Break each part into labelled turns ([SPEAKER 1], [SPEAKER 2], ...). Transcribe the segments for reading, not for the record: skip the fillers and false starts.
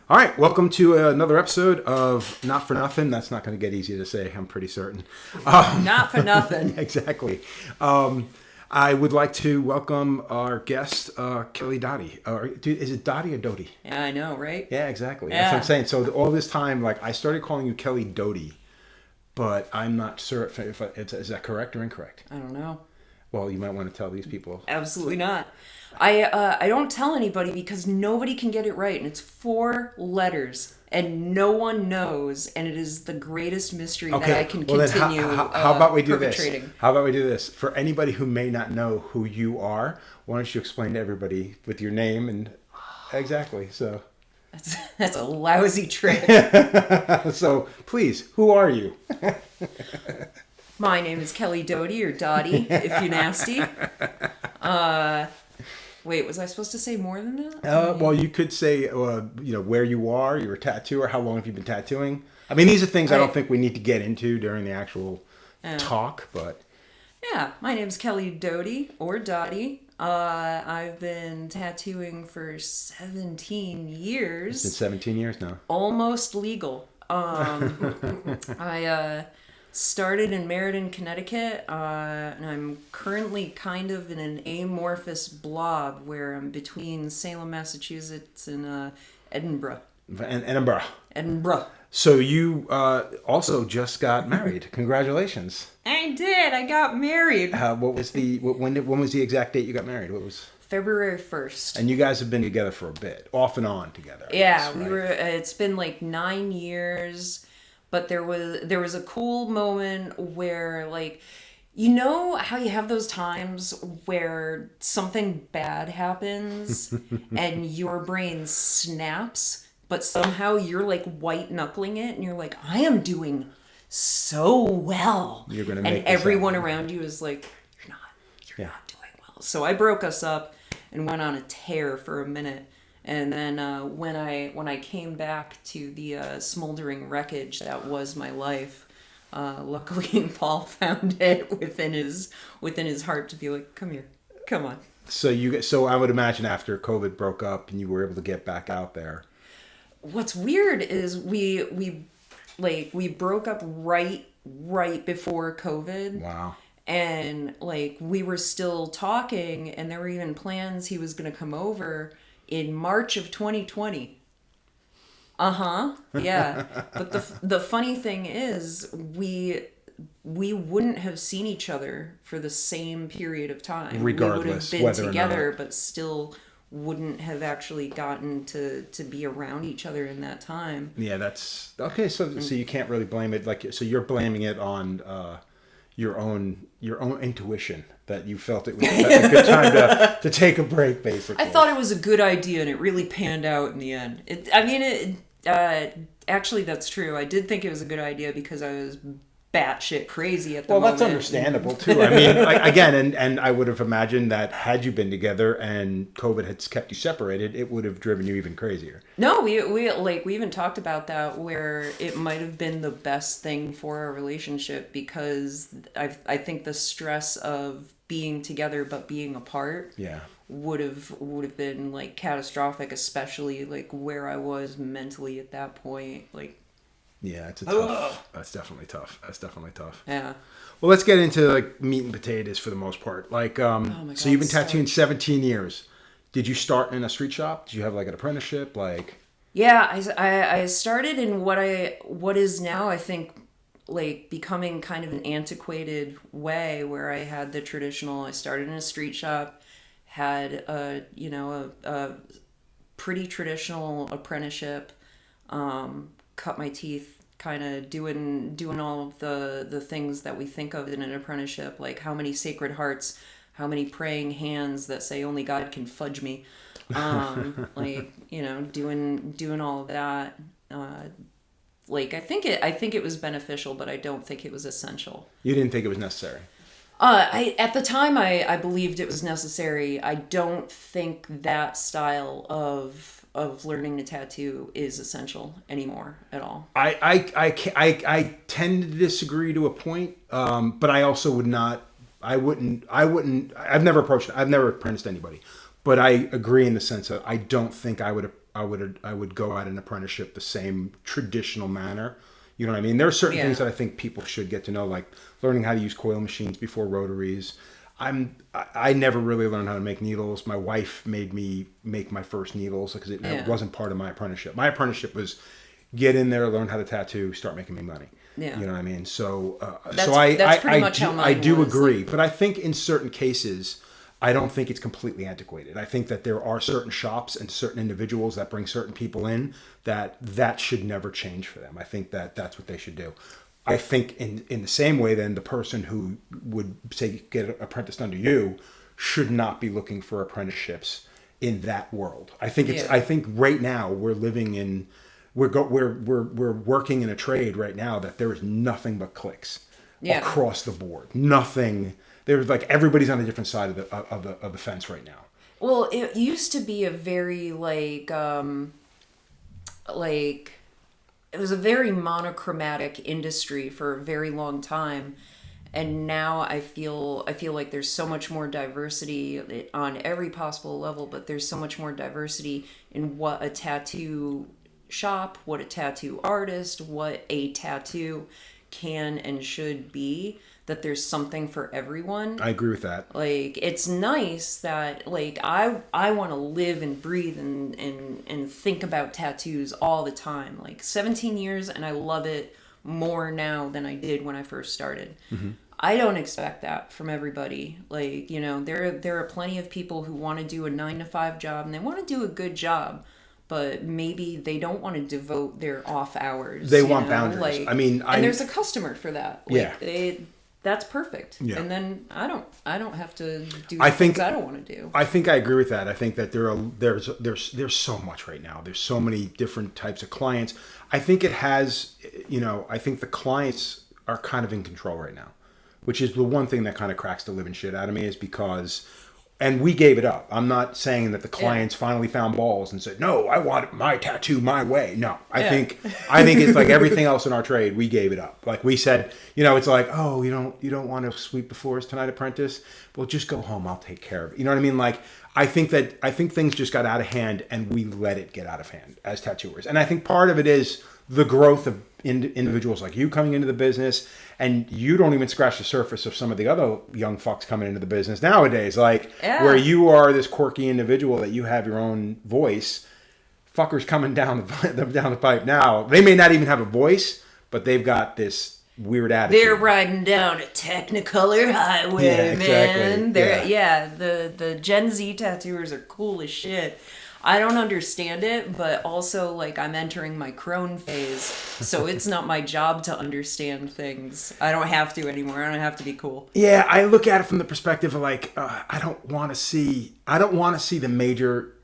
[SPEAKER 1] All right, welcome to another episode of Not For Nothing. That's not going to get easy to say, I'm pretty certain.
[SPEAKER 2] Not for nothing.
[SPEAKER 1] Exactly. I would like to welcome our guest, Kelly Doty. Is it Doty or Doty?
[SPEAKER 2] Yeah, I know, right?
[SPEAKER 1] Yeah, exactly.
[SPEAKER 2] Yeah.
[SPEAKER 1] That's what I'm saying. So all this time, I started calling you Kelly Doty, but I'm not sure if is that correct or incorrect?
[SPEAKER 2] I don't know.
[SPEAKER 1] Well, you might want to tell these people.
[SPEAKER 2] Absolutely not. I don't tell anybody because nobody can get it right, and it's 4 letters, and no one knows, and it is the greatest mystery that I can continue
[SPEAKER 1] how about we do
[SPEAKER 2] perpetrating.
[SPEAKER 1] this? How about we do this? For anybody who may not know who you are, why don't you explain to everybody with your name and exactly so.
[SPEAKER 2] That's a lousy trick.
[SPEAKER 1] So please, who are you?
[SPEAKER 2] My name is Kelly Doty, or Doty, if you're nasty. Wait, was I supposed to say more than that?
[SPEAKER 1] Well, you could say, where you are, you're a tattooer, how long have you been tattooing? I mean, these are things I don't think we need to get into during the actual talk, but...
[SPEAKER 2] Yeah, my name's Kelly Doty, or Doty. I've been tattooing for 17 years.
[SPEAKER 1] It's been 17 years now.
[SPEAKER 2] Almost legal. I started in Meriden, Connecticut, and I'm currently kind of in an amorphous blob where I'm between Salem, Massachusetts, and Edinburgh.
[SPEAKER 1] Edinburgh. So you also just got married. Congratulations.
[SPEAKER 2] I did. I got married.
[SPEAKER 1] When was the exact date you got married? What was
[SPEAKER 2] February 1st.
[SPEAKER 1] And you guys have been together for a bit, off and on together.
[SPEAKER 2] Yeah, we were. It's been like 9 years. But there was a cool moment where, you know how you have those times where something bad happens and your brain snaps, but somehow you're white knuckling it and you're like, I am doing so well.
[SPEAKER 1] You're gonna make
[SPEAKER 2] and everyone around you is like, you're not doing well. So I broke us up and went on a tear for a minute. And then when I came back to the smoldering wreckage that was my life, luckily Paul found it within his heart to be like, come here, come on.
[SPEAKER 1] So I would imagine after COVID broke up and you were able to get back out there.
[SPEAKER 2] What's weird is we broke up right before COVID.
[SPEAKER 1] Wow.
[SPEAKER 2] And we were still talking, and there were even plans he was going to come over in March of 2020. Yeah. But the funny thing is, we wouldn't have seen each other for the same period of time.
[SPEAKER 1] Regardless,
[SPEAKER 2] we would have been together,
[SPEAKER 1] or not.
[SPEAKER 2] But still wouldn't have actually gotten to be around each other in that time.
[SPEAKER 1] Yeah, that's okay. So you can't really blame it. So you're blaming it on your own intuition that you felt it was a good time to take a break, basically.
[SPEAKER 2] I thought it was a good idea, and it really panned out in the end. Actually, that's true. I did think it was a good idea because I was batshit crazy at the moment.
[SPEAKER 1] Well, that's understandable, too. I mean, again, and I would have imagined that had you been together and COVID had kept you separated, it would have driven you even crazier.
[SPEAKER 2] No, we even talked about that, where it might have been the best thing for our relationship, because I think the stress of being together but being apart would have been catastrophic, especially where I was mentally at that point.
[SPEAKER 1] Yeah, it's tough. That's definitely tough.
[SPEAKER 2] Yeah.
[SPEAKER 1] Well, let's get into meat and potatoes for the most part. So you've been tattooing 17 years. Did you start in a street shop? Did you have an apprenticeship?
[SPEAKER 2] Yeah, I started in what is now, I think, becoming kind of an antiquated way, where I had the traditional. I started in a street shop, had a pretty traditional apprenticeship. Cut my teeth, kind of doing all of the things that we think of in an apprenticeship, like how many Sacred Hearts, how many praying hands that say only God can fudge me, doing all of that. I think it was beneficial, but I don't think it was essential.
[SPEAKER 1] You didn't think it was necessary?
[SPEAKER 2] At the time I believed it was necessary. I don't think that style of learning to tattoo is essential anymore at all.
[SPEAKER 1] I tend to disagree to a point, but I also would not. I wouldn't. I've never apprenticed anybody, but I agree in the sense that I don't think I would would go at an apprenticeship the same traditional manner. You know what I mean? There are certain things that I think people should get to know, like learning how to use coil machines before rotaries. I never really learned how to make needles. My wife made me make my first needles because it wasn't part of my apprenticeship. My apprenticeship was get in there, learn how to tattoo, start making me money. Yeah. You know what I mean? So that's pretty much how mine
[SPEAKER 2] I
[SPEAKER 1] do agree. But I think in certain cases, I don't think it's completely antiquated. I think that there are certain shops and certain individuals that bring certain people in that should never change for them. I think that that's what they should do. I think in the same way, then the person who would say get apprenticed under you should not be looking for apprenticeships in that world. I think I think right now we're living in we're working in a trade right now that there is nothing but clicks across the board. Nothing. There's like everybody's on a different side of the fence right now.
[SPEAKER 2] Well, it used to be a very like it was a very monochromatic industry for a very long time, and now I feel like there's so much more diversity on every possible level, but there's so much more diversity in what a tattoo shop, what a tattoo artist, what a tattoo can and should be, that there's something for everyone.
[SPEAKER 1] I agree with that.
[SPEAKER 2] Like, it's nice that, like, I want to live and breathe and think about tattoos all the time. Like, 17 years, and I love it more now than I did when I first started. Mm-hmm. I don't expect that from everybody. Like, you know, there are plenty of people who want to do a 9-to-5 job, and they want to do a good job, but maybe they don't want to devote their off hours.
[SPEAKER 1] They want boundaries.
[SPEAKER 2] Like, and there's a customer for that. Like, that's perfect. Yeah. And then I don't have to do things I don't want to do.
[SPEAKER 1] I think I agree with that. I think that there's so much right now. There's so many different types of clients. I think it has, I think the clients are kind of in control right now, which is the one thing that kind of cracks the living shit out of me, is because, and we gave it up. I'm not saying that the clients finally found balls and said, no, I want my tattoo my way. No, I think it's like everything else in our trade. We gave it up. Like we said, it's like, oh, you don't want to sweep the floors tonight, apprentice? Well, just go home. I'll take care of it. You know what I mean? Like, I think things just got out of hand, and we let it get out of hand as tattooers. And I think part of it is the growth of individuals like you coming into the business, and you don't even scratch the surface of some of the other young fucks coming into the business nowadays. Like, where you are this quirky individual that you have your own voice. Fuckers coming down the pipe now. They may not even have a voice, but they've got this weird attitude.
[SPEAKER 2] They're riding down a Technicolor highway, man. The Gen Z tattooers are cool as shit. I don't understand it, but also, like, I'm entering my crone phase, so it's not my job to understand things. I don't have to anymore. I don't have to be cool.
[SPEAKER 1] Yeah, I look at it from the perspective of, like, I don't want to see the major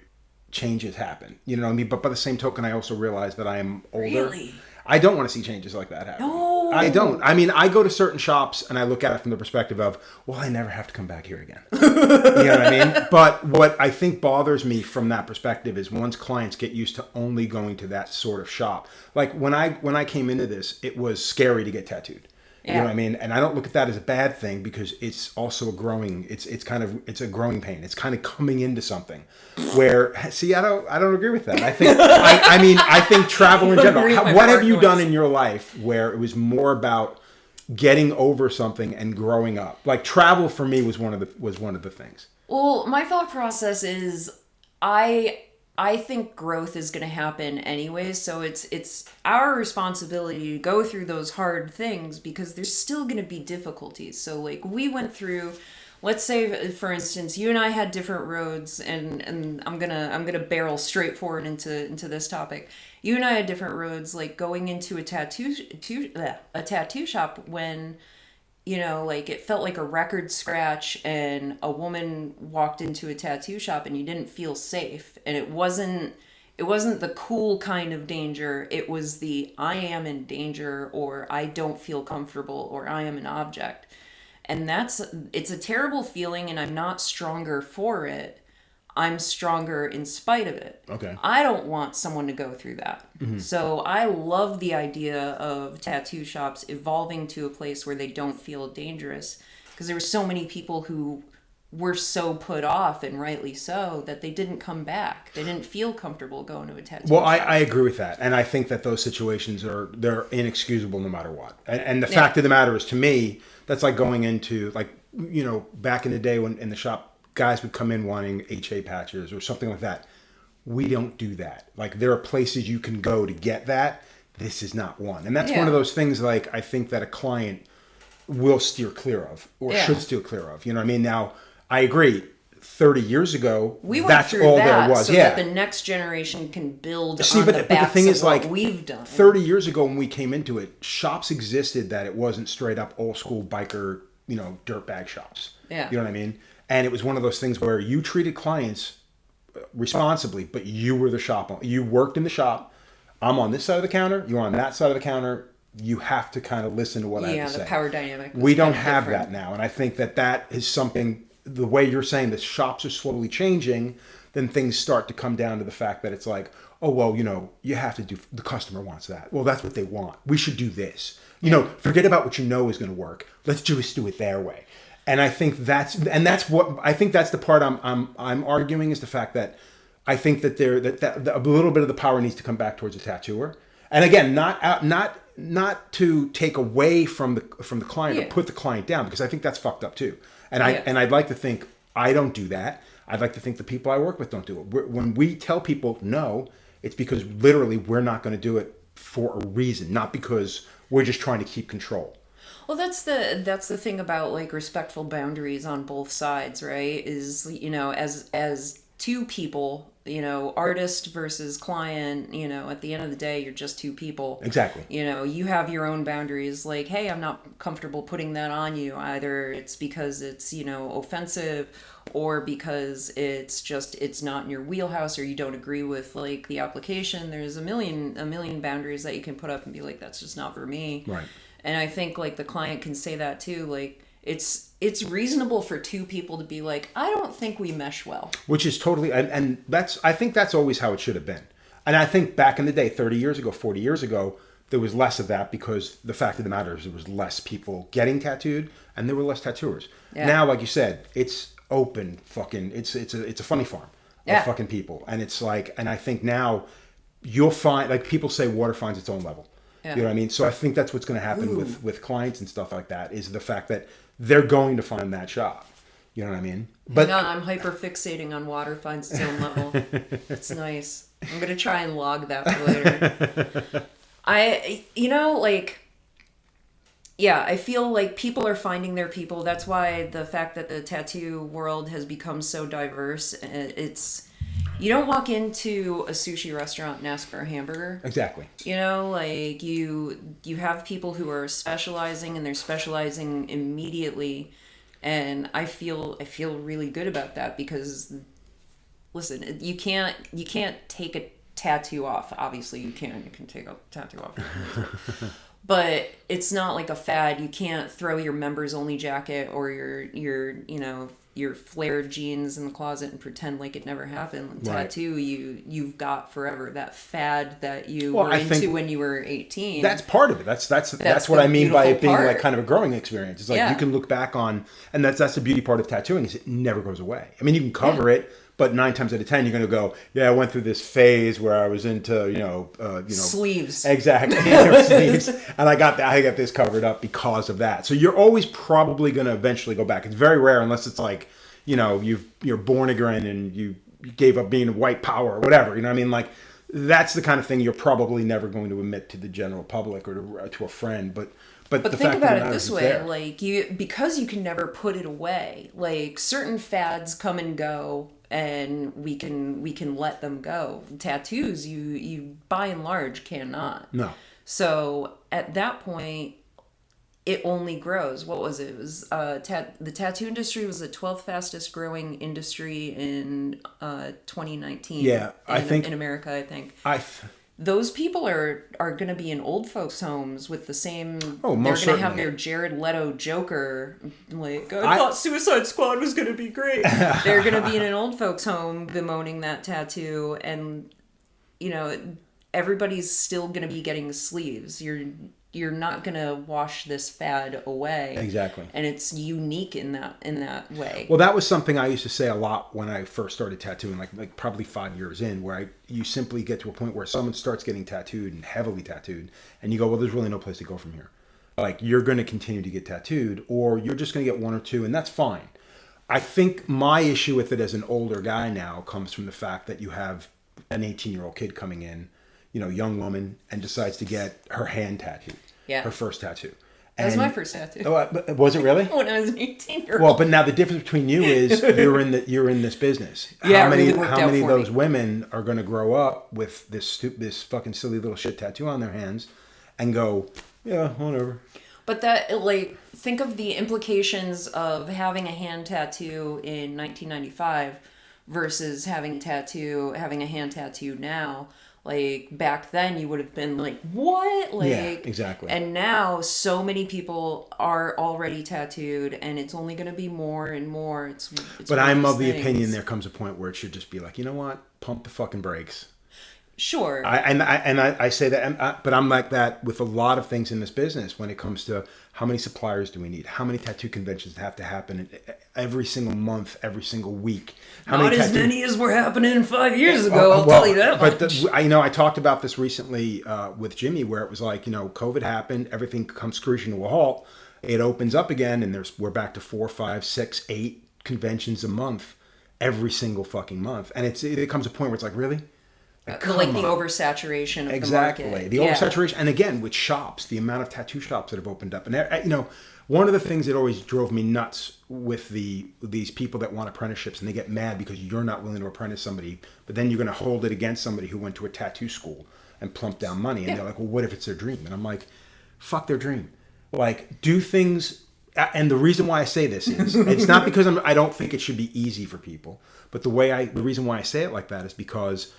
[SPEAKER 1] changes happen. You know what I mean? But by the same token, I also realize that I am older. Really? I don't want to see changes like that happen.
[SPEAKER 2] No.
[SPEAKER 1] I don't. I mean, I go to certain shops and I look at it from the perspective of, well, I never have to come back here again. You know what I mean? But what I think bothers me from that perspective is once clients get used to only going to that sort of shop. Like when I came into this, it was scary to get tattooed. You know what I mean? And I don't look at that as a bad thing, because it's also a growing pain. It's kind of coming into something where, see, I don't agree with that. I think, I think travel in general, what have you done in your life where it was more about getting over something and growing up? Like, travel for me was one of the things.
[SPEAKER 2] Well, my thought process is I think growth is going to happen anyways, so it's our responsibility to go through those hard things, because there's still going to be difficulties. So, like, we went through, let's say, for instance, you and I had different roads, and I'm gonna barrel straight forward into this topic. You and I had different roads, like going into a tattoo shop when, like, it felt like a record scratch and a woman walked into a tattoo shop and you didn't feel safe. And it wasn't the cool kind of danger. It was the I am in danger, or I don't feel comfortable, or I am an object. And it's a terrible feeling, and I'm not stronger for it. I'm stronger in spite of it.
[SPEAKER 1] Okay.
[SPEAKER 2] I don't want someone to go through that. Mm-hmm. So I love the idea of tattoo shops evolving to a place where they don't feel dangerous, because there were so many people who were so put off, and rightly so, that they didn't come back. They didn't feel comfortable going to a tattoo
[SPEAKER 1] Well,
[SPEAKER 2] shop.
[SPEAKER 1] I agree with that, and I think that those situations they're inexcusable no matter what. And the fact of the matter is, to me, that's like going into, like, back in the day when in the shop guys would come in wanting HA patches or something like that. We don't do that. Like, there are places you can go to get that. This is not one, and that's one of those things. Like, I think that a client will steer clear of, or should steer clear of. You know what I mean? Now, I agree. 30 years ago,
[SPEAKER 2] We went
[SPEAKER 1] that's
[SPEAKER 2] through
[SPEAKER 1] all
[SPEAKER 2] that
[SPEAKER 1] there was.
[SPEAKER 2] so
[SPEAKER 1] Yeah.
[SPEAKER 2] that the next generation can build
[SPEAKER 1] See,
[SPEAKER 2] on
[SPEAKER 1] but
[SPEAKER 2] the
[SPEAKER 1] the
[SPEAKER 2] backs
[SPEAKER 1] thing
[SPEAKER 2] of
[SPEAKER 1] is,
[SPEAKER 2] what
[SPEAKER 1] like,
[SPEAKER 2] we've done.
[SPEAKER 1] 30 years ago when we came into it, shops existed that it wasn't straight up old school biker, dirtbag shops.
[SPEAKER 2] Yeah.
[SPEAKER 1] You know what I mean? And it was one of those things where you treated clients responsibly, but you were the shop owner. You worked in the shop. I'm on this side of the counter. You're on that side of the counter. You have to kind of listen to what I have to say.
[SPEAKER 2] Yeah, the power dynamic.
[SPEAKER 1] We don't have that now. And I think that is something, the way you're saying that shops are slowly changing, then things start to come down to the fact that it's like, oh, well, you have to do, the customer wants that. Well, that's what they want. We should do this. Forget about what is going to work. Let's just do it their way. And I think that's the part I'm arguing, is the fact that I think that a little bit of the power needs to come back towards the tattooer. And again, not to take away from the client or put the client down, because I think that's fucked up too. And I'd like to think I don't do that. I'd like to think the people I work with don't do it. When we tell people no, it's because literally we're not going to do it for a reason, not because we're just trying to keep control.
[SPEAKER 2] Well, that's the thing about, like, respectful boundaries on both sides, right? Is, as two people, artist versus client, at the end of the day, you're just two people.
[SPEAKER 1] Exactly.
[SPEAKER 2] You have your own boundaries. Like, hey, I'm not comfortable putting that on you. Either it's because it's, offensive, or because it's not in your wheelhouse, or you don't agree with, like, the application. There's a million boundaries that you can put up and be like, that's just not for me.
[SPEAKER 1] Right.
[SPEAKER 2] And I think, like, the client can say that too. Like, it's reasonable for two people to be like, I don't think we mesh well.
[SPEAKER 1] Which is totally, and I think that's always how it should have been. And I think back in the day, 30 years ago, 40 years ago, there was less of that, because the fact of the matter is there was less people getting tattooed and there were less tattooers. Yeah. Now, like you said, it's open fucking, it's a funny farm of fucking people. And it's like, and I think now you'll find, like, people say water finds its own level. Yeah. You know what I mean? So I think that's what's going to happen with clients and stuff like that, is the fact that they're going to find that shop. You know what I mean? But
[SPEAKER 2] I'm hyper fixating on water finds its own level. It's nice. I'm going to try and log that for later. I feel like people are finding their people. That's why the fact that the tattoo world has become so diverse, you don't walk into a sushi restaurant and ask for a hamburger.
[SPEAKER 1] Exactly.
[SPEAKER 2] Like, you have people who are specializing, and they're specializing immediately. And I feel really good about that, because, listen, you can't take a tattoo off. Obviously you can take a tattoo off. But it's not like a fad. You can't throw your members only jacket or your flared jeans in the closet and pretend like it never happened. Right. Tattoo, you've got forever. That fad that you were into when you were 18.
[SPEAKER 1] That's part of it. That's what I mean by it being like kind of a growing experience. It's like you can look back on, and that's the beauty part of tattooing, is it never goes away. I mean, you can cover it, but 9 times out of 10 you're going to go, I went through this phase where I was into
[SPEAKER 2] sleeves.
[SPEAKER 1] Exactly. Sleeves, and I got this covered up because of that. So you're always probably going to eventually go back. It's very rare, unless it's like, you're born again and you gave up being white power or whatever. You know what I mean? Like, that's the kind of thing you're probably never going to admit to the general public or to a friend. But
[SPEAKER 2] think about it this way, like, because you can never put it away. Like, certain fads come and go, and we can let them go. Tattoos, you by and large cannot.
[SPEAKER 1] No.
[SPEAKER 2] So at that point, it only grows. What was it? It was the tattoo industry was the 12th fastest growing industry in 2019.
[SPEAKER 1] Yeah, I think
[SPEAKER 2] in America, I think.
[SPEAKER 1] Those
[SPEAKER 2] people are going to be in old folks' homes with the same.
[SPEAKER 1] Oh, most
[SPEAKER 2] they're going to
[SPEAKER 1] certainly.
[SPEAKER 2] have their Jared Leto Joker. Like, I thought Suicide Squad was going to be great. They're going to be in an old folks' home bemoaning that tattoo, and everybody's still going to be getting sleeves. you're not gonna wash this fad away.
[SPEAKER 1] Exactly.
[SPEAKER 2] And it's unique in that way.
[SPEAKER 1] Well, that was something I used to say a lot when I first started tattooing, like probably 5 years in, where you simply get to a point where someone starts getting tattooed and heavily tattooed, and you go, well, there's really no place to go from here. Like, you're going to continue to get tattooed, or you're just going to get one or two, and that's fine. I think my issue with it as an older guy now comes from the fact that you have an 18-year-old kid coming in, young woman, and decides to get her hand tattooed.
[SPEAKER 2] Yeah.
[SPEAKER 1] Her first tattoo.
[SPEAKER 2] That was my first tattoo.
[SPEAKER 1] Oh, was it really?
[SPEAKER 2] When I was an 18-year-old.
[SPEAKER 1] Well, but now the difference between you is you're in this business.
[SPEAKER 2] Yeah,
[SPEAKER 1] how many
[SPEAKER 2] it really worked
[SPEAKER 1] how many
[SPEAKER 2] out
[SPEAKER 1] of
[SPEAKER 2] for
[SPEAKER 1] those
[SPEAKER 2] me.
[SPEAKER 1] women are going to grow up with this fucking silly little shit tattoo on their hands and go, yeah, whatever.
[SPEAKER 2] But think of the implications of having a hand tattoo in 1995 versus having a hand tattoo now. Like, back then you would have been like, what? Like,
[SPEAKER 1] yeah, exactly.
[SPEAKER 2] And now so many people are already tattooed, and it's only going to be more and more. It's
[SPEAKER 1] but I'm of the opinion there comes a point where it should just be like, you know what? Pump the fucking brakes.
[SPEAKER 2] Sure.
[SPEAKER 1] I say that, but I'm like that with a lot of things in this business when it comes to how many suppliers do we need? How many tattoo conventions have to happen every single month, every single week?
[SPEAKER 2] Not as many as were happening 5 years ago, I'll tell you that much.
[SPEAKER 1] But I talked about this recently with Jimmy, where it was like, COVID happened, everything comes screeching to a halt. It opens up again, and we're back to 4, 5, 6, 8 conventions a month, every single fucking month. And it comes a point where it's like, really?
[SPEAKER 2] Like the oversaturation of the market.
[SPEAKER 1] The oversaturation. And again, with shops, the amount of tattoo shops that have opened up. And, one of the things that always drove me nuts with these people that want apprenticeships, and they get mad because you're not willing to apprentice somebody, but then you're going to hold it against somebody who went to a tattoo school and plumped down money. And they're like, well, what if it's their dream? And I'm like, fuck their dream. Like, do things... And the reason why I say this is, it's not because I don't think it should be easy for people, but the reason why I say it like that is because...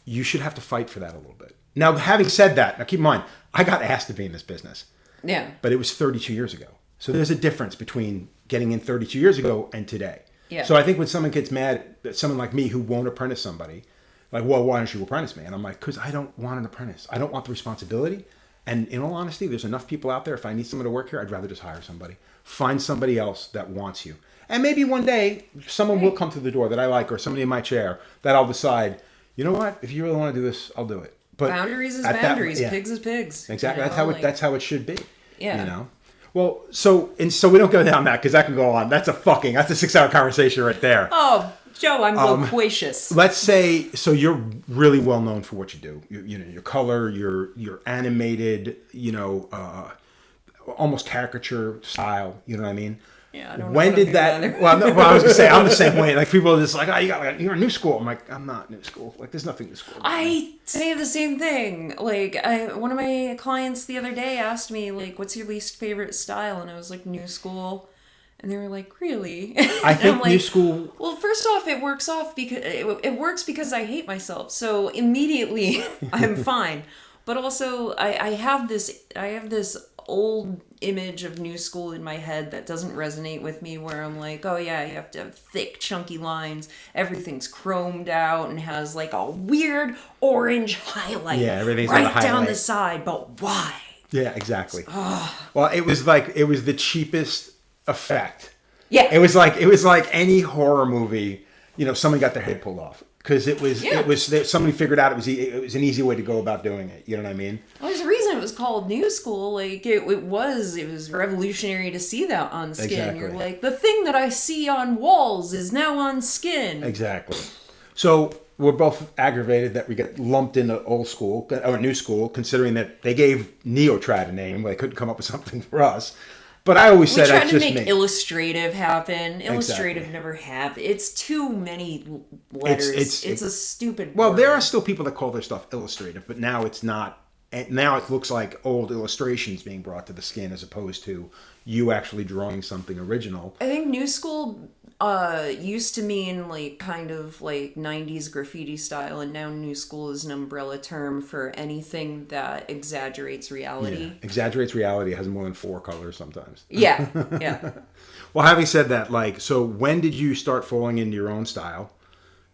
[SPEAKER 1] you should have to fight for that a little bit. Now, having said that, now keep in mind, I got asked to be in this business.
[SPEAKER 2] Yeah.
[SPEAKER 1] But it was 32 years ago. So there's a difference between getting in 32 years ago and today.
[SPEAKER 2] Yeah.
[SPEAKER 1] So I think when someone gets mad at someone like me who won't apprentice somebody, like, well, why don't you apprentice me? And I'm like, because I don't want an apprentice. I don't want the responsibility. And in all honesty, there's enough people out there. If I need someone to work here, I'd rather just hire somebody. Find somebody else that wants you. And maybe one day, someone will come through the door that I like, or somebody in my chair that I'll decide, you know what? If you really want to do this, I'll do it. But
[SPEAKER 2] boundaries is boundaries. Pigs is pigs.
[SPEAKER 1] Exactly. That's how it should be.
[SPEAKER 2] Yeah.
[SPEAKER 1] Well, so we don't go down that because that can go on. That's a 6-hour conversation right there.
[SPEAKER 2] Oh, Joe, I'm loquacious.
[SPEAKER 1] Let's say you're really well known for what you do. Your color, your animated, almost caricature style. You know what I mean?
[SPEAKER 2] Yeah, I don't know.
[SPEAKER 1] When did that? Well, I was gonna say I'm the same way. Like, people are just like, you're new school. I'm like, I'm not new school. Like, there's nothing new school.
[SPEAKER 2] I say the same thing. Like, one of my clients the other day asked me, like, what's your least favorite style? And I was like, new school. And they were like, really?
[SPEAKER 1] I think new school.
[SPEAKER 2] Well, first off, it works because I hate myself. So immediately I'm fine. But also, I have this old image of new school in my head that doesn't resonate with me, where I'm like, oh yeah, you have to have thick, chunky lines, everything's chromed out and has like a weird orange highlight
[SPEAKER 1] everything's
[SPEAKER 2] right down the side, but why?
[SPEAKER 1] Yeah, exactly. Well, it was the cheapest effect.
[SPEAKER 2] Yeah.
[SPEAKER 1] It was like any horror movie, someone got their head pulled off. Because somebody figured out it was an easy way to go about doing it. You know what I mean?
[SPEAKER 2] Well, there's a reason it was called New School. Like, it was revolutionary to see that on skin.
[SPEAKER 1] Exactly.
[SPEAKER 2] You're like, the thing that I see on walls is now on skin.
[SPEAKER 1] Exactly. So we're both aggravated that we get lumped into old school or new school, considering that they gave Neotrad a name. They couldn't come up with something for us. But I always said
[SPEAKER 2] that's just me. We tried to make Illustrative happen. Illustrative never happened. It's too many letters. It's a stupid word.
[SPEAKER 1] There are still people that call their stuff Illustrative, but now it's not. Now it looks like old illustrations being brought to the skin as opposed to you actually drawing something original.
[SPEAKER 2] I think new school used to mean like kind of like 90s graffiti style, and now new school is an umbrella term for anything that exaggerates reality.
[SPEAKER 1] Yeah. Exaggerates reality, has more than 4 colors sometimes.
[SPEAKER 2] Yeah.
[SPEAKER 1] Well, having said that, so when did you start falling into your own style?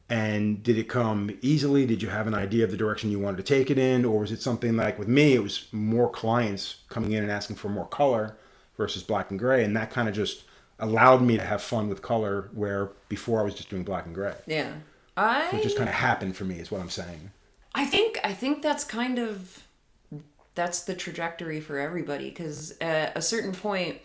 [SPEAKER 1] And did it come easily? Did you have an idea of the direction you wanted to take it in? Or was it something like with me, it was more clients coming in and asking for more color versus black and gray. And that kind of just allowed me to have fun with color where before I was just doing black and gray.
[SPEAKER 2] Yeah.
[SPEAKER 1] So it just kind of happened for me is what I'm saying.
[SPEAKER 2] I think that's kind of, that's the trajectory for everybody, because at a certain point,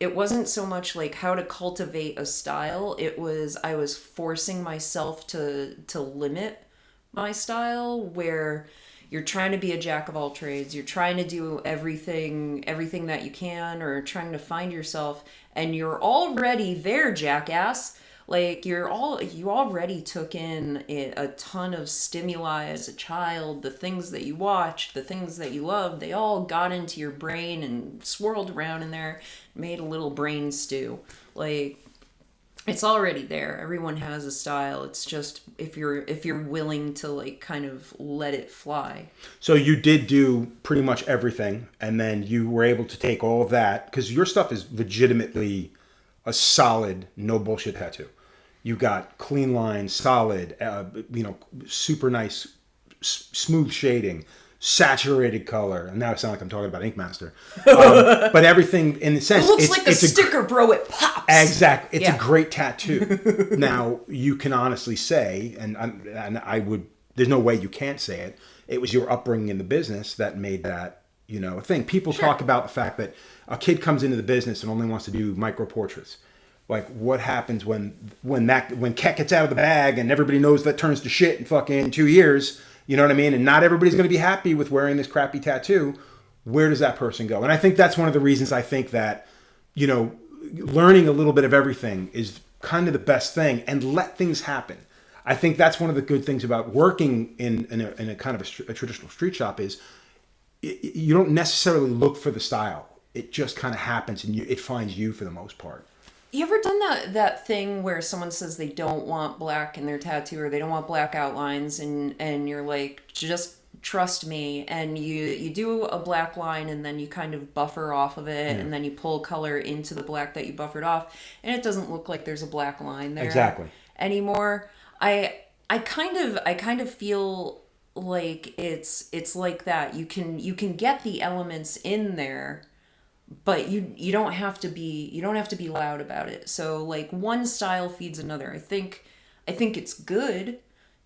[SPEAKER 2] it wasn't so much like how to cultivate a style. It was, I was forcing myself to limit my style, where you're trying to be a jack of all trades. You're trying to do everything that you can, or trying to find yourself, and you're already there, jackass. Like you already took in a ton of stimuli as a child. The things that you watched, the things that you loved, they all got into your brain and swirled around in there, made a little brain stew. Like it's already there. Everyone has a style. It's just if you're willing to like kind of let it fly.
[SPEAKER 1] So you did do pretty much everything, and then you were able to take all of that, because your stuff is legitimately a solid, no bullshit tattoo. You got clean lines, solid, super nice, smooth shading, saturated color. And now I sound like I'm talking about Ink Master. But everything in the sense,
[SPEAKER 2] it looks like a sticker, bro. It pops.
[SPEAKER 1] Exactly. It's a great tattoo. Now you can honestly say, and I would, there's no way you can't say it. It was your upbringing in the business that made that, a thing. People talk about the fact that a kid comes into the business and only wants to do micro portraits. Like what happens when Ket gets out of the bag and everybody knows that turns to shit in fucking 2 years, you know what I mean? And not everybody's going to be happy with wearing this crappy tattoo. Where does that person go? And I think that's one of the reasons I think that, learning a little bit of everything is kind of the best thing, and let things happen. I think that's one of the good things about working in a kind of a traditional street shop is you don't necessarily look for the style. It just kind of happens, and it finds you for the most part.
[SPEAKER 2] You ever done that thing where someone says they don't want black in their tattoo, or they don't want black outlines, and you're like, just trust me, and you do a black line, and then you kind of buffer off of it, and then you pull color into the black that you buffered off, and it doesn't look like there's a black line there anymore. I kind of feel like it's like that. You can get the elements in there, but you don't have to be loud about it. So like one style feeds another. I think it's good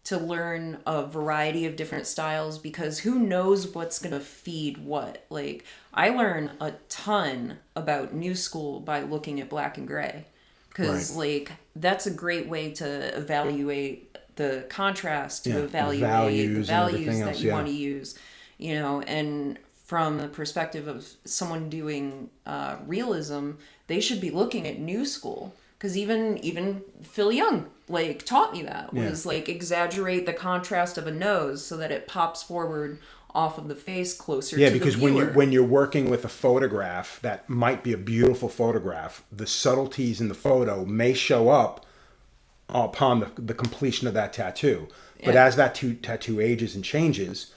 [SPEAKER 2] to learn a variety of different styles, because who knows what's going to feed what. Like I learn a ton about new school by looking at black and gray, because like that's a great way to evaluate the contrast, to evaluate the values that you want to use, and from the perspective of someone doing realism, they should be looking at new school. Because even Phil Young taught me that, was exaggerate the contrast of a nose so that it pops forward off of the face closer to the viewer. Yeah, because
[SPEAKER 1] when you're working with a photograph that might be a beautiful photograph, the subtleties in the photo may show up upon the completion of that tattoo. But as that tattoo ages and changes,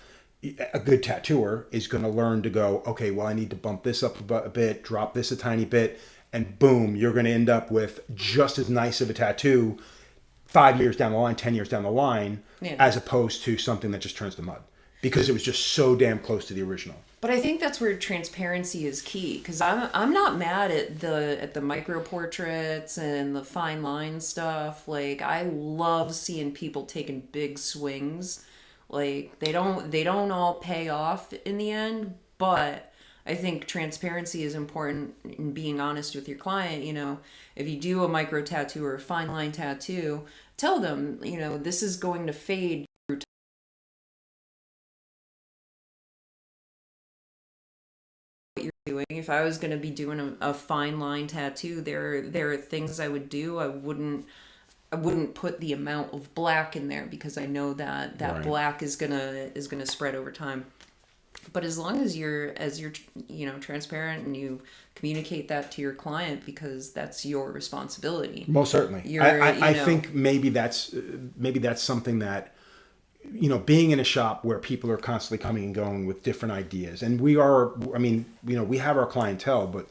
[SPEAKER 1] a good tattooer is going to learn to go, okay, well, I need to bump this up a bit, drop this a tiny bit, and boom, you're going to end up with just as nice of a tattoo 5 years down the line, 10 years down the line, as opposed to something that just turns to mud, because it was just so damn close to the original.
[SPEAKER 2] But I think that's where transparency is key, because I'm not mad at the micro portraits and the fine line stuff. Like I love seeing people taking big swings. Like they don't all pay off in the end, but I think transparency is important in being honest with your client. If you do a micro tattoo or a fine line tattoo, tell them, this is going to fade through time. What you're doing. If I was going to be doing a fine line tattoo, there are things I would do. I wouldn't put the amount of black in there, because I know that black is gonna spread over time. But as long as you're transparent and you communicate that to your client, because that's your responsibility.
[SPEAKER 1] Most certainly. I think maybe that's something that, being in a shop where people are constantly coming and going with different ideas, and we have our clientele, but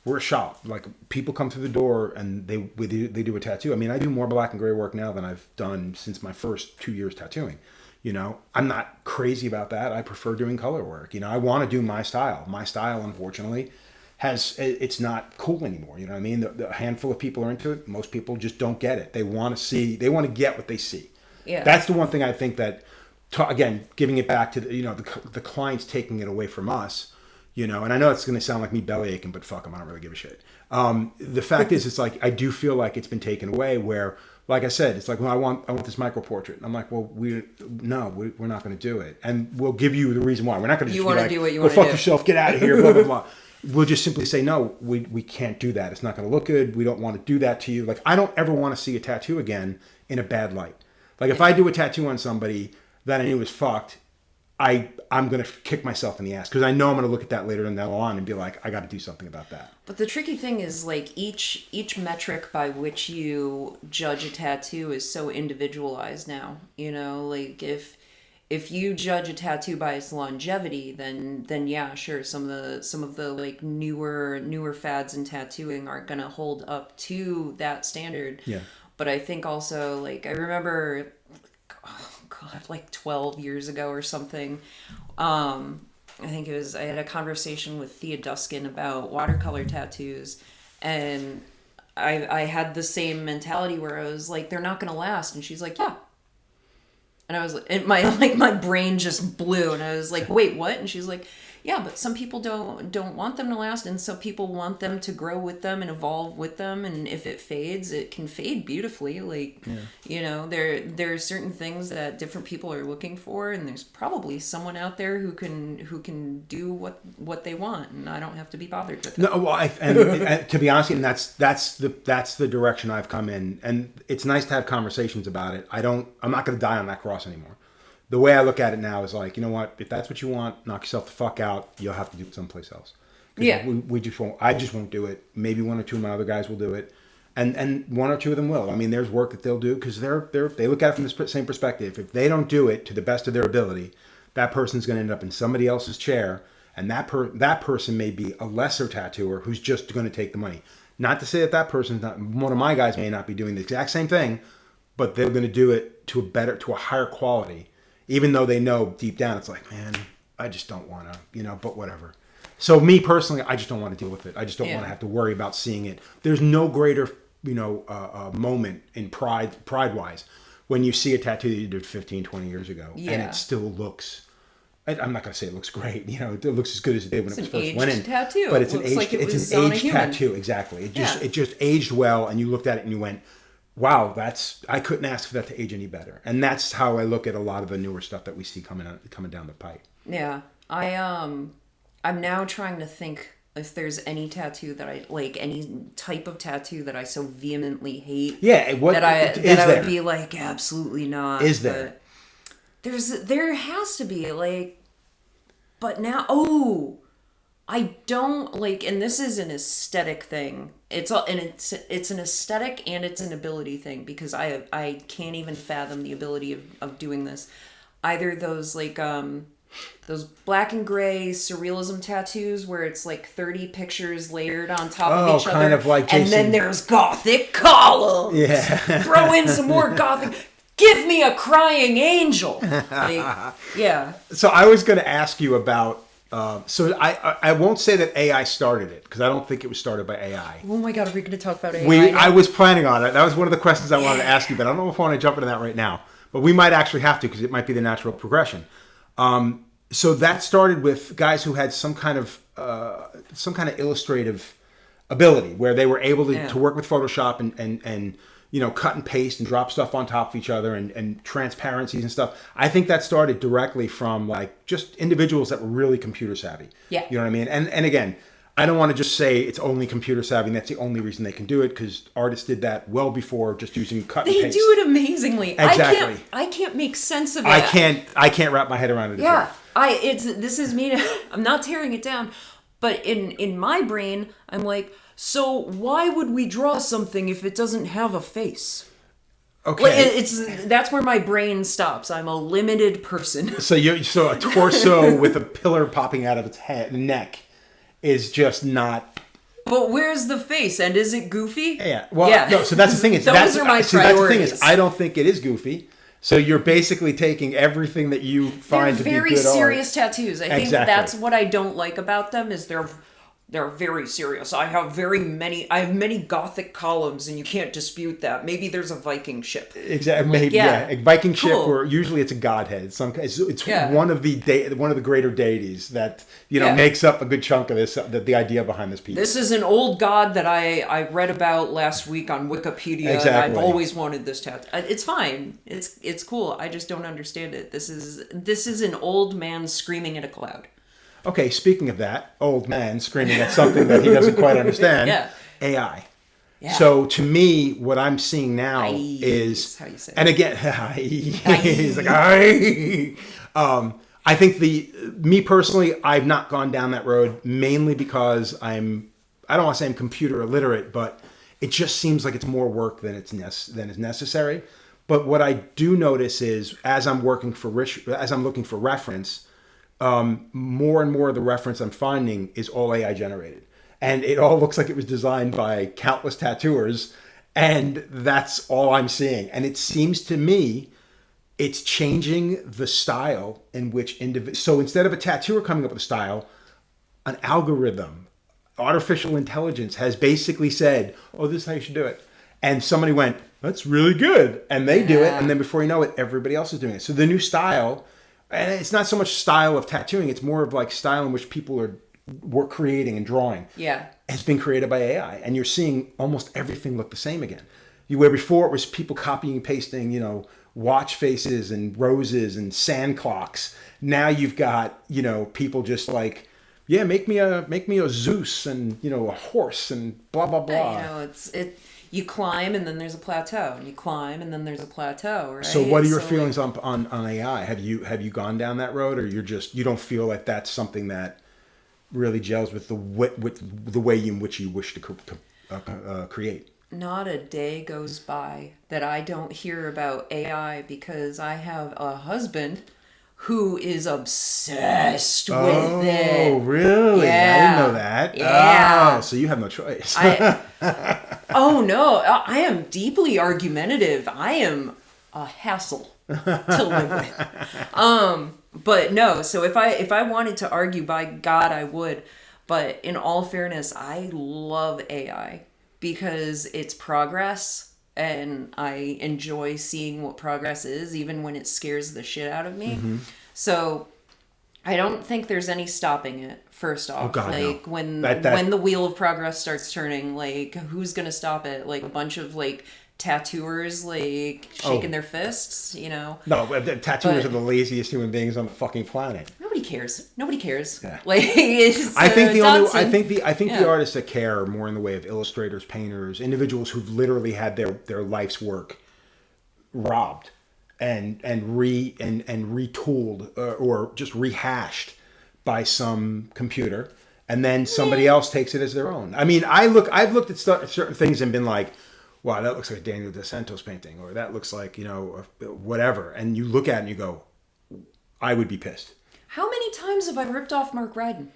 [SPEAKER 1] we're a shop. Like people come through the door and they do a tattoo. I mean, I do more black and gray work now than I've done since my first 2 years tattooing. You know, I'm not crazy about that. I prefer doing color work. You know, I want to do my style. My style, unfortunately, it's not cool anymore. You know what I mean? The handful of people are into it. Most people just don't get it. They want to get what they see.
[SPEAKER 2] Yeah.
[SPEAKER 1] That's the one thing I think that, again, giving it back to the clients taking it away from us. You know, and I know it's going to sound like me belly aching, but fuck them, I don't really give a shit. The fact is, it's like I do feel like it's been taken away. Where, like I said, it's like, well, I want this micro portrait. I'm like, well, we're not going to do it, and we'll give you the reason why. We're not going to.
[SPEAKER 2] You want to do what you
[SPEAKER 1] want to do. Go fuck
[SPEAKER 2] do.
[SPEAKER 1] yourself. Get out of here. Blah blah blah. We'll just simply say no. We can't do that. It's not going to look good. We don't want to do that to you. Like I don't ever want to see a tattoo again in a bad light. Like if I do a tattoo on somebody that I knew was fucked, I'm going to kick myself in the ass because I know I'm going to look at that later down the line and be like, I got to do something about that.
[SPEAKER 2] But the tricky thing is like each metric by which you judge a tattoo is so individualized now. You know, like if you judge a tattoo by its longevity, then yeah, sure, some of the like newer fads in tattooing aren't going to hold up to that standard.
[SPEAKER 1] Yeah.
[SPEAKER 2] But I think also like I remember, God, like 12 years ago or something. I think I had a conversation with Thea Duskin about watercolor tattoos, and I had the same mentality where I was like, they're not going to last. And she's like, yeah. And I was like, my brain just blew, and I was like, wait, what? And she's like, yeah, but some people don't want them to last, and some people want them to grow with them and evolve with them, and if it fades, it can fade beautifully. Like, you know, there are certain things that different people are looking for, and there's probably someone out there who can do what they want, and I don't have to be bothered with it.
[SPEAKER 1] No, well, and to be honest, and that's the direction I've come in, and it's nice to have conversations about it. I'm not going to die on that cross anymore. The way I look at it now is like, you know what? If that's what you want, knock yourself the fuck out. You'll have to do it someplace else.
[SPEAKER 2] Yeah.
[SPEAKER 1] We just won't. I just won't do it. Maybe one or two of my other guys will do it, and one or two of them will. I mean, there's work that they'll do because they look at it from the same perspective. If they don't do it to the best of their ability, that person's going to end up in somebody else's chair, and that person may be a lesser tattooer who's just going to take the money. Not to say that person's not. One of my guys may not be doing the exact same thing, but they're going to do it to a higher quality. Even though they know deep down, it's like, man, I just don't want to, but whatever. So me personally, I just don't want to deal with it. I just don't want to have to worry about seeing it. There's no greater, moment in pride-wise when you see a tattoo that you did 15, 20 years ago. Yeah. And it still looks, I'm not going to say it looks great. It looks as good as it did when it was first went in.
[SPEAKER 2] Tattoo.
[SPEAKER 1] But it's an aged tattoo. Exactly. It just aged well, and you looked at it and you went, wow, I couldn't ask for that to age any better. And that's how I look at a lot of the newer stuff that we see coming down the pipe.
[SPEAKER 2] Yeah. I'm now trying to think if there's any tattoo that I like, any type of tattoo that I so vehemently hate.
[SPEAKER 1] Yeah,
[SPEAKER 2] that I would be like, absolutely not.
[SPEAKER 1] Is there?
[SPEAKER 2] There has to be, like, but now I don't like, and this is an aesthetic thing. It's an aesthetic and it's an ability thing, because I can't even fathom the ability of doing this. Either those like those black and gray surrealism tattoos where it's like 30 pictures layered on top of each other.
[SPEAKER 1] Kind of like Jason.
[SPEAKER 2] And then there's gothic columns.
[SPEAKER 1] Yeah.
[SPEAKER 2] Throw in some more gothic. Give me a crying angel. Like, yeah.
[SPEAKER 1] So I was going to ask you about. So I won't say that AI started it, because I don't think it was started by AI.
[SPEAKER 2] Oh my God, are we going to talk about AI?
[SPEAKER 1] I was planning on it. That was one of the questions I wanted to ask you, but I don't know if I want to jump into that right now. But we might actually have to, because it might be the natural progression. So that started with guys who had some kind of illustrative ability, where they were able to work with Photoshop and cut and paste and drop stuff on top of each other and transparencies and stuff. I think that started directly from like just individuals that were really computer savvy.
[SPEAKER 2] Yeah.
[SPEAKER 1] You know what I mean? And again, I don't want to just say it's only computer savvy and that's the only reason they can do it, because artists did that well before just using cut and paste.
[SPEAKER 2] They do it amazingly.
[SPEAKER 1] Exactly.
[SPEAKER 2] I can't make sense of it.
[SPEAKER 1] I can't wrap my head around it.
[SPEAKER 2] Yeah. This is me. I'm not tearing it down, but in my brain, I'm like, so why would we draw something if it doesn't have a face?
[SPEAKER 1] Okay.
[SPEAKER 2] That's where my brain stops. I'm a limited person.
[SPEAKER 1] So a torso with a pillar popping out of its neck is just not
[SPEAKER 2] But where's the face? And is it goofy?
[SPEAKER 1] Yeah. Well, no. So that's the thing.
[SPEAKER 2] Those are my priorities.
[SPEAKER 1] That's the thing is, I don't think it is goofy. So you're basically taking everything that you find to be good art.
[SPEAKER 2] They're very serious tattoos. I think
[SPEAKER 1] Exactly.
[SPEAKER 2] that's what I don't like about them is they're very serious. I have many Gothic columns, and you can't dispute that. Maybe there's a Viking ship.
[SPEAKER 1] Exactly. Maybe, yeah. A Viking ship, or usually it's a godhead. It's one of the greater deities that makes up a good chunk of this. The idea behind this piece.
[SPEAKER 2] This is an old god that I read about last week on Wikipedia.
[SPEAKER 1] Exactly.
[SPEAKER 2] And I've always wanted this tattoo. It's fine. It's cool. I just don't understand it. This is an old man screaming at a cloud.
[SPEAKER 1] Okay, speaking of that, old man screaming at something that he doesn't quite understand,
[SPEAKER 2] Yeah.
[SPEAKER 1] AI.
[SPEAKER 2] Yeah.
[SPEAKER 1] So to me, what I'm seeing now
[SPEAKER 2] is how you say it.
[SPEAKER 1] And again, he's like, I think me personally, I've not gone down that road mainly because I don't want to say I'm computer illiterate, but it just seems like it's more work than is necessary. But what I do notice is as I'm looking for reference, more and more of the reference I'm finding is all AI generated. And it all looks like it was designed by countless tattooers. And that's all I'm seeing. And it seems to me it's changing the style in which So instead of a tattooer coming up with a style, an algorithm, artificial intelligence has basically said, oh, this is how you should do it. And somebody went, that's really good. And they do it. And then before you know it, everybody else is doing it. So the new style... And it's not so much style of tattooing, it's more of like style in which people were creating and drawing.
[SPEAKER 2] Yeah.
[SPEAKER 1] It's been created by AI. And you're seeing almost everything look the same again. Where before it was people copying and pasting, watch faces and roses and sand clocks. Now you've got, people just like, yeah, make me a Zeus and, a horse and blah, blah, blah.
[SPEAKER 2] You climb and then there's a plateau, and you climb and then there's a plateau, right?
[SPEAKER 1] So what are your feelings on AI? Have you gone down that road, or you don't feel like that's something that really gels with the way in which you wish to create?
[SPEAKER 2] Not a day goes by that I don't hear about AI, because I have a husband who is obsessed with it.
[SPEAKER 1] Oh, really?
[SPEAKER 2] Yeah.
[SPEAKER 1] I didn't know that.
[SPEAKER 2] Yeah.
[SPEAKER 1] Oh, so you have no choice.
[SPEAKER 2] Oh, no. I am deeply argumentative. I am a hassle to live with. But no, so if I wanted to argue, by God, I would. But in all fairness, I love AI because it's progress. And I enjoy seeing what progress is, even when it scares the shit out of me. Mm-hmm. So I don't think there's any stopping it, first off.
[SPEAKER 1] Oh, God,
[SPEAKER 2] like,
[SPEAKER 1] no.
[SPEAKER 2] when the wheel of progress starts turning, like, who's going to stop it? Like, a bunch of, like, tattooers, like, shaking their fists,
[SPEAKER 1] No, tattooers are the laziest human beings on the fucking planet.
[SPEAKER 2] Nobody cares. Yeah.
[SPEAKER 1] Like, I think the artists that care are more in the way of illustrators, painters, individuals who've literally had their life's work robbed and retooled or just rehashed by some computer, and then somebody else takes it as their own. I mean, I've looked at certain things and been like, wow, that looks like a Daniel De Santos painting, or that looks like, whatever. And you look at it and you go, I would be pissed.
[SPEAKER 2] How many times have I ripped off Mark Ryden?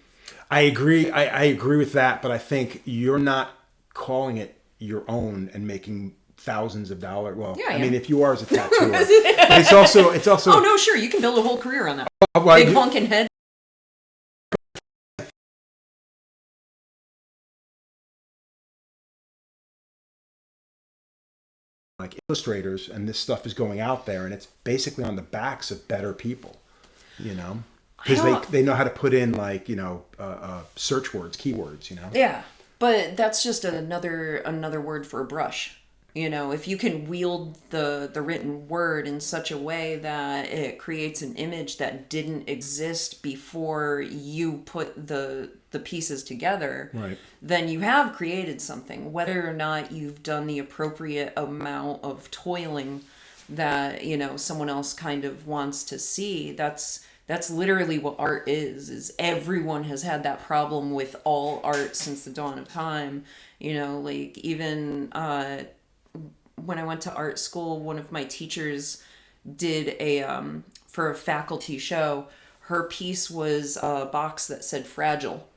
[SPEAKER 1] I agree. I agree with that, but I think you're not calling it your own and making thousands of dollars. Well, yeah, I mean, if you are as a tattooer, but it's also. Oh
[SPEAKER 2] no, sure, you can build a whole career on that.
[SPEAKER 1] Well,
[SPEAKER 2] Big honking head.
[SPEAKER 1] Like illustrators, and this stuff is going out there, and it's basically on the backs of better people, because they know how to put in search words, keywords,
[SPEAKER 2] Yeah, but that's just another word for a brush. If you can wield the written word in such a way that it creates an image that didn't exist before you put the pieces together,
[SPEAKER 1] right,
[SPEAKER 2] then you have created something. Whether or not you've done the appropriate amount of toiling that someone else kind of wants to see, that's literally what art is everyone has had that problem with all art since the dawn of time. Like, even when I went to art school, one of my teachers did for a faculty show, her piece was a box that said fragile.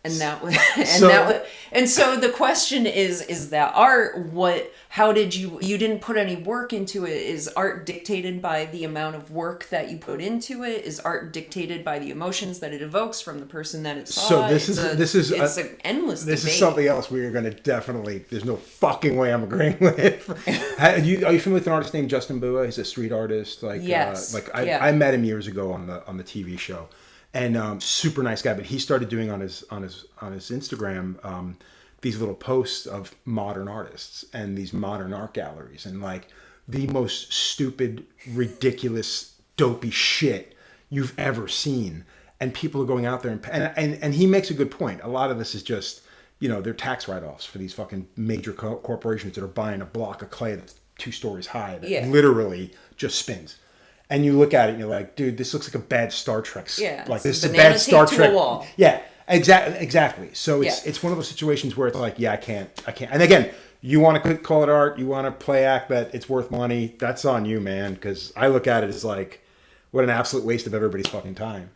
[SPEAKER 2] And that was,
[SPEAKER 1] So-
[SPEAKER 2] and so the question is that art, how did you didn't put any work into it? Is art dictated by the amount of work that you put into it? Is art dictated by the emotions that it evokes from the person that it saw?
[SPEAKER 1] So this is
[SPEAKER 2] it's an endless
[SPEAKER 1] This
[SPEAKER 2] debate.
[SPEAKER 1] is something else we are going to definitely. There's no fucking way I'm agreeing with. Are you familiar with an artist named Justin Bua? He's a street artist.
[SPEAKER 2] Yes.
[SPEAKER 1] I met him years ago on the TV show, and super nice guy. But he started doing on his Instagram these little posts of modern artists and these modern art galleries, and like the most stupid, ridiculous, dopey shit you've ever seen. And people are going out there and he makes a good point. A lot of this is just, they're tax write-offs for these fucking major corporations that are buying a block of clay that's 2 stories high that literally just spins. And you look at it and you're like, dude, this looks like a bad Star Trek.
[SPEAKER 2] Yeah,
[SPEAKER 1] like this is a
[SPEAKER 2] banana
[SPEAKER 1] bad Star
[SPEAKER 2] taped to
[SPEAKER 1] Trek.
[SPEAKER 2] a wall.
[SPEAKER 1] Yeah, exactly. So it's one of those situations where it's like, I can't. And again, you want to call it art, you want to play act that it's worth money. That's on you, man. Because I look at it as like, what an absolute waste of everybody's fucking time.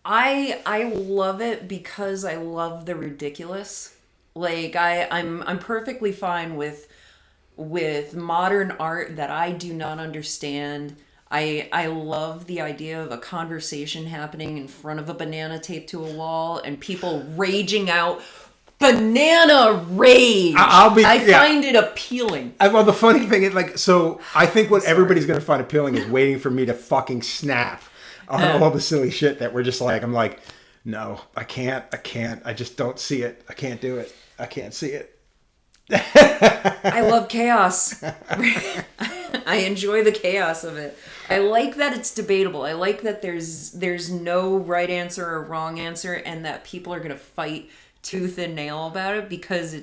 [SPEAKER 2] I love it because I love the ridiculous. Like I'm perfectly fine with modern art that I do not understand. I love the idea of a conversation happening in front of a banana taped to a wall and people raging out banana rage. I find it appealing.
[SPEAKER 1] Well, the funny thing is, so I think what everybody's going to find appealing is waiting for me to fucking snap on all the silly shit that we're just like, I'm like, no, I can't. I just don't see it. I can't do it. I can't see it.
[SPEAKER 2] I love chaos. I enjoy the chaos of it. I like that it's debatable. I like that there's no right answer or wrong answer, and that people are going to fight tooth and nail about it because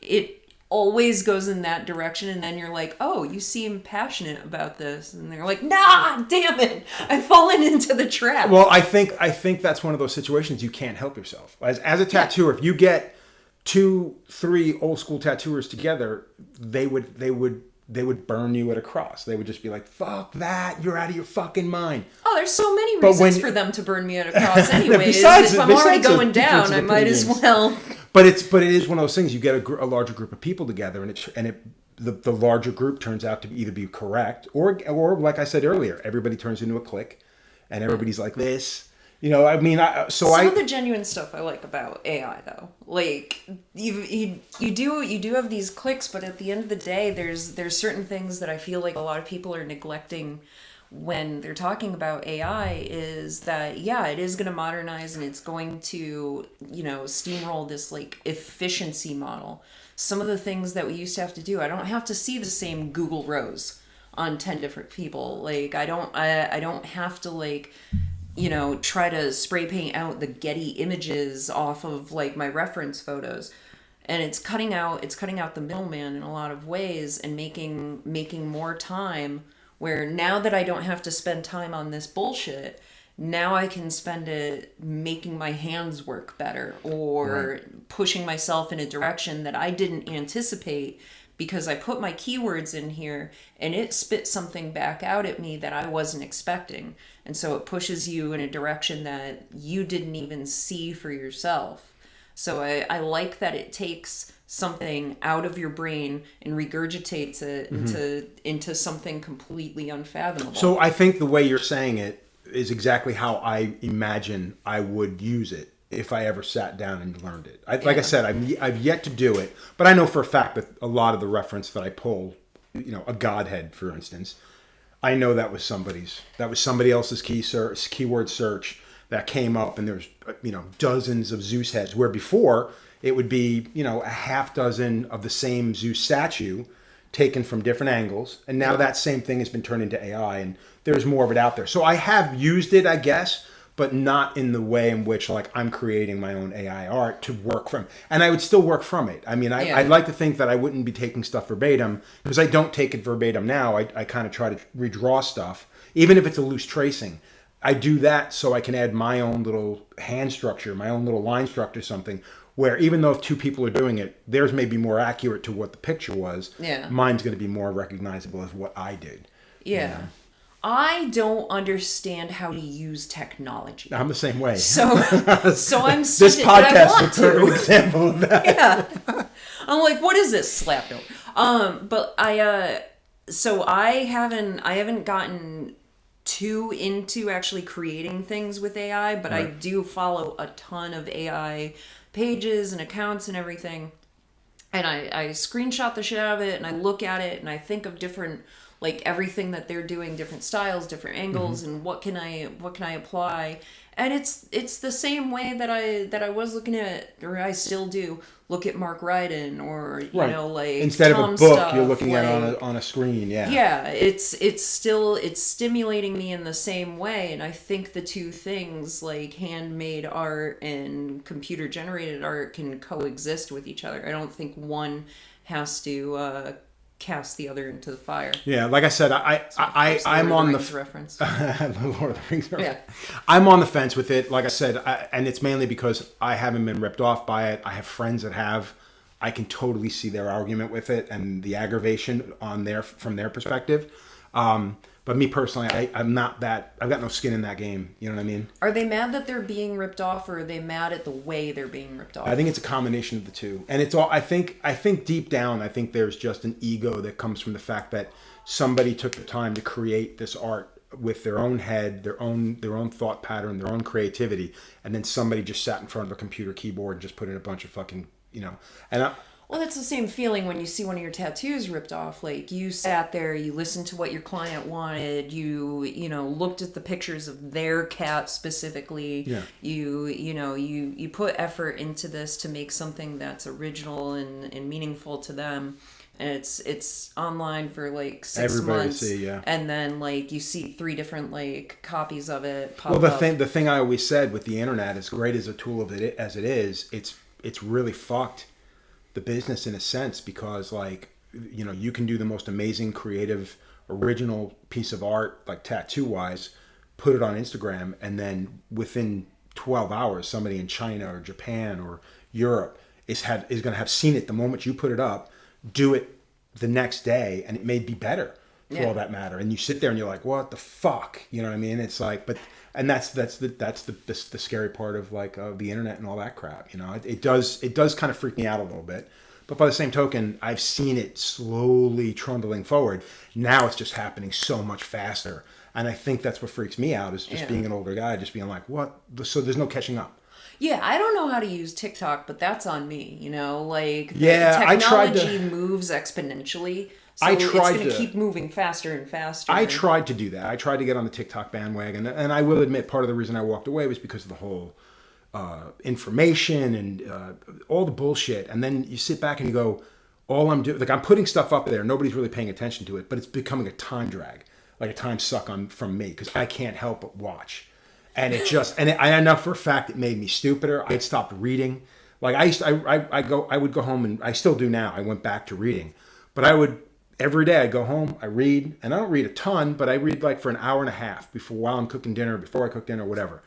[SPEAKER 2] it always goes in that direction. And then you're like, oh, you seem passionate about this, and they're like, nah, damn it, I've fallen into the trap.
[SPEAKER 1] Well, I think that's one of those situations you can't help yourself. As a tattooer, if you get 2-3 old school tattooers together, they would burn you at a cross. They would just be like, fuck that, you're out of your fucking mind.
[SPEAKER 2] Oh, there's so many reasons for them to burn me at a cross anyways. If I'm already going down, I might as well.
[SPEAKER 1] But it is one of those things. You get a larger group of people together, and the larger group turns out to either be correct or like I said earlier, everybody turns into a clique, and everybody's like this. Some of
[SPEAKER 2] the genuine stuff I like about AI though, like you do have these clicks, but at the end of the day, there's certain things that I feel like a lot of people are neglecting when they're talking about AI. Is that it is going to modernize and it's going to steamroll this like efficiency model. Some of the things that we used to have to do, I don't have to see the same Google rows on 10 different people. Like I don't have to like try to spray paint out the Getty images off of like my reference photos. And it's cutting out the middleman in a lot of ways and making more time, where now that I don't have to spend time on this bullshit, now I can spend it making my hands work better or pushing myself in a direction that I didn't anticipate, because I put my keywords in here and it spit something back out at me that I wasn't expecting. And so it pushes you in a direction that you didn't even see for yourself. So I like that it takes something out of your brain and regurgitates it into something completely unfathomable.
[SPEAKER 1] So I think the way you're saying it is exactly how I imagine I would use it if I ever sat down and learned it. Like I said, I've yet to do it, but I know for a fact that a lot of the reference that I pull, a Godhead, for instance, I know that was somebody else's keyword search that came up, and there's dozens of Zeus heads, where before it would be a half dozen of the same Zeus statue taken from different angles, and now that same thing has been turned into AI, and there's more of it out there. So I have used it, I guess, but not in the way in which like I'm creating my own AI art to work from. And I would still work from it. I mean, I'd like to think that I wouldn't be taking stuff verbatim, because I don't take it verbatim now. I kind of try to redraw stuff, even if it's a loose tracing. I do that so I can add my own little hand structure, my own little line structure, something where even though if 2 people are doing it, theirs may be more accurate to what the picture was.
[SPEAKER 2] Yeah.
[SPEAKER 1] Mine's going to be more recognizable as what I did.
[SPEAKER 2] Yeah. I don't understand how to use technology.
[SPEAKER 1] I'm the same way.
[SPEAKER 2] So I'm
[SPEAKER 1] this
[SPEAKER 2] stuck
[SPEAKER 1] podcast is a perfect example of that.
[SPEAKER 2] Yeah. I'm like, what is this slap note? But so I haven't gotten too into actually creating things with AI, but I do follow a ton of AI pages and accounts and everything. And I screenshot the shit out of it, and I look at it, and I think of different, like, everything that they're doing, different styles, different angles, and what can I apply. And it's the same way that I was looking at, or I still do, look at Mark Ryden, or you know, like,
[SPEAKER 1] instead
[SPEAKER 2] Tom
[SPEAKER 1] of a book
[SPEAKER 2] stuff,
[SPEAKER 1] you're looking
[SPEAKER 2] like,
[SPEAKER 1] at on a screen.
[SPEAKER 2] yeah, it's stimulating me in the same way. And I think the two things, like handmade art and computer generated art, can coexist with each other. I don't think one has to cast the other into the fire.
[SPEAKER 1] Yeah, like I said, I'm on the
[SPEAKER 2] reference.
[SPEAKER 1] Lord of the Rings reference.
[SPEAKER 2] Yeah.
[SPEAKER 1] I'm on the fence with it. Like I said, and it's mainly because I haven't been ripped off by it. I have friends that have. I can totally see their argument with it and the aggravation from their perspective. But me personally, I'm not that. I've got no skin in that game. You know what I mean?
[SPEAKER 2] Are they mad that they're being ripped off, or are they mad at the way they're being ripped off?
[SPEAKER 1] I think it's a combination of the two, and it's all. I think deep down, I think there's just an ego that comes from the fact that somebody took the time to create this art with their own head, their own thought pattern, their own creativity, and then somebody just sat in front of a computer keyboard and just put in a bunch of fucking, you know, and.
[SPEAKER 2] Well, that's the same feeling when you see one of your tattoos ripped off. Like, you sat there, you listened to what your client wanted, you looked at the pictures of their cat specifically.
[SPEAKER 1] Yeah.
[SPEAKER 2] You put effort into this to make something that's original and meaningful to them. And it's online for like 6
[SPEAKER 1] Everybody
[SPEAKER 2] months.
[SPEAKER 1] see, yeah.
[SPEAKER 2] And then like you see 3 different like copies of it pop
[SPEAKER 1] Well,
[SPEAKER 2] up.
[SPEAKER 1] the thing I always said with the internet, as great as a tool of it as it is, it's really fucked the business in a sense, because like, you know, you can do the most amazing, creative, original piece of art, like tattoo wise, put it on Instagram, and then within 12 hours somebody in China or Japan or Europe is going to have seen it the moment you put it up, do it the next day, and it may be better for all that matter. And you sit there and you're like, what the fuck, you know what I mean? It's like, but and that's the scary part of like the internet and all that crap. You know, it does kind of freak me out a little bit. But by the same token, I've seen it slowly trundling forward. Now it's just happening so much faster, and I think that's what freaks me out, is just being an older guy, just being like, what? So there's no catching up.
[SPEAKER 2] Yeah, I don't know how to use TikTok, but that's on me. You know, like
[SPEAKER 1] technology
[SPEAKER 2] moves exponentially. So
[SPEAKER 1] I
[SPEAKER 2] it's
[SPEAKER 1] tried
[SPEAKER 2] going to
[SPEAKER 1] to
[SPEAKER 2] keep moving faster and faster.
[SPEAKER 1] I tried to do that. I tried to get on the TikTok bandwagon, and I will admit part of the reason I walked away was because of the whole information and all the bullshit. And then you sit back and you go, all I'm doing, like, I'm putting stuff up there, nobody's really paying attention to it, but it's becoming a time drag, like a time suck from me, because I can't help but watch. And it just, and I know for a fact it made me stupider. I'd stopped reading. Like I would go home, and I still do now. I went back to reading, but every day I go home, I read, and I don't read a ton, but I read like for an hour and a half while I'm cooking dinner, before I cook dinner, whatever.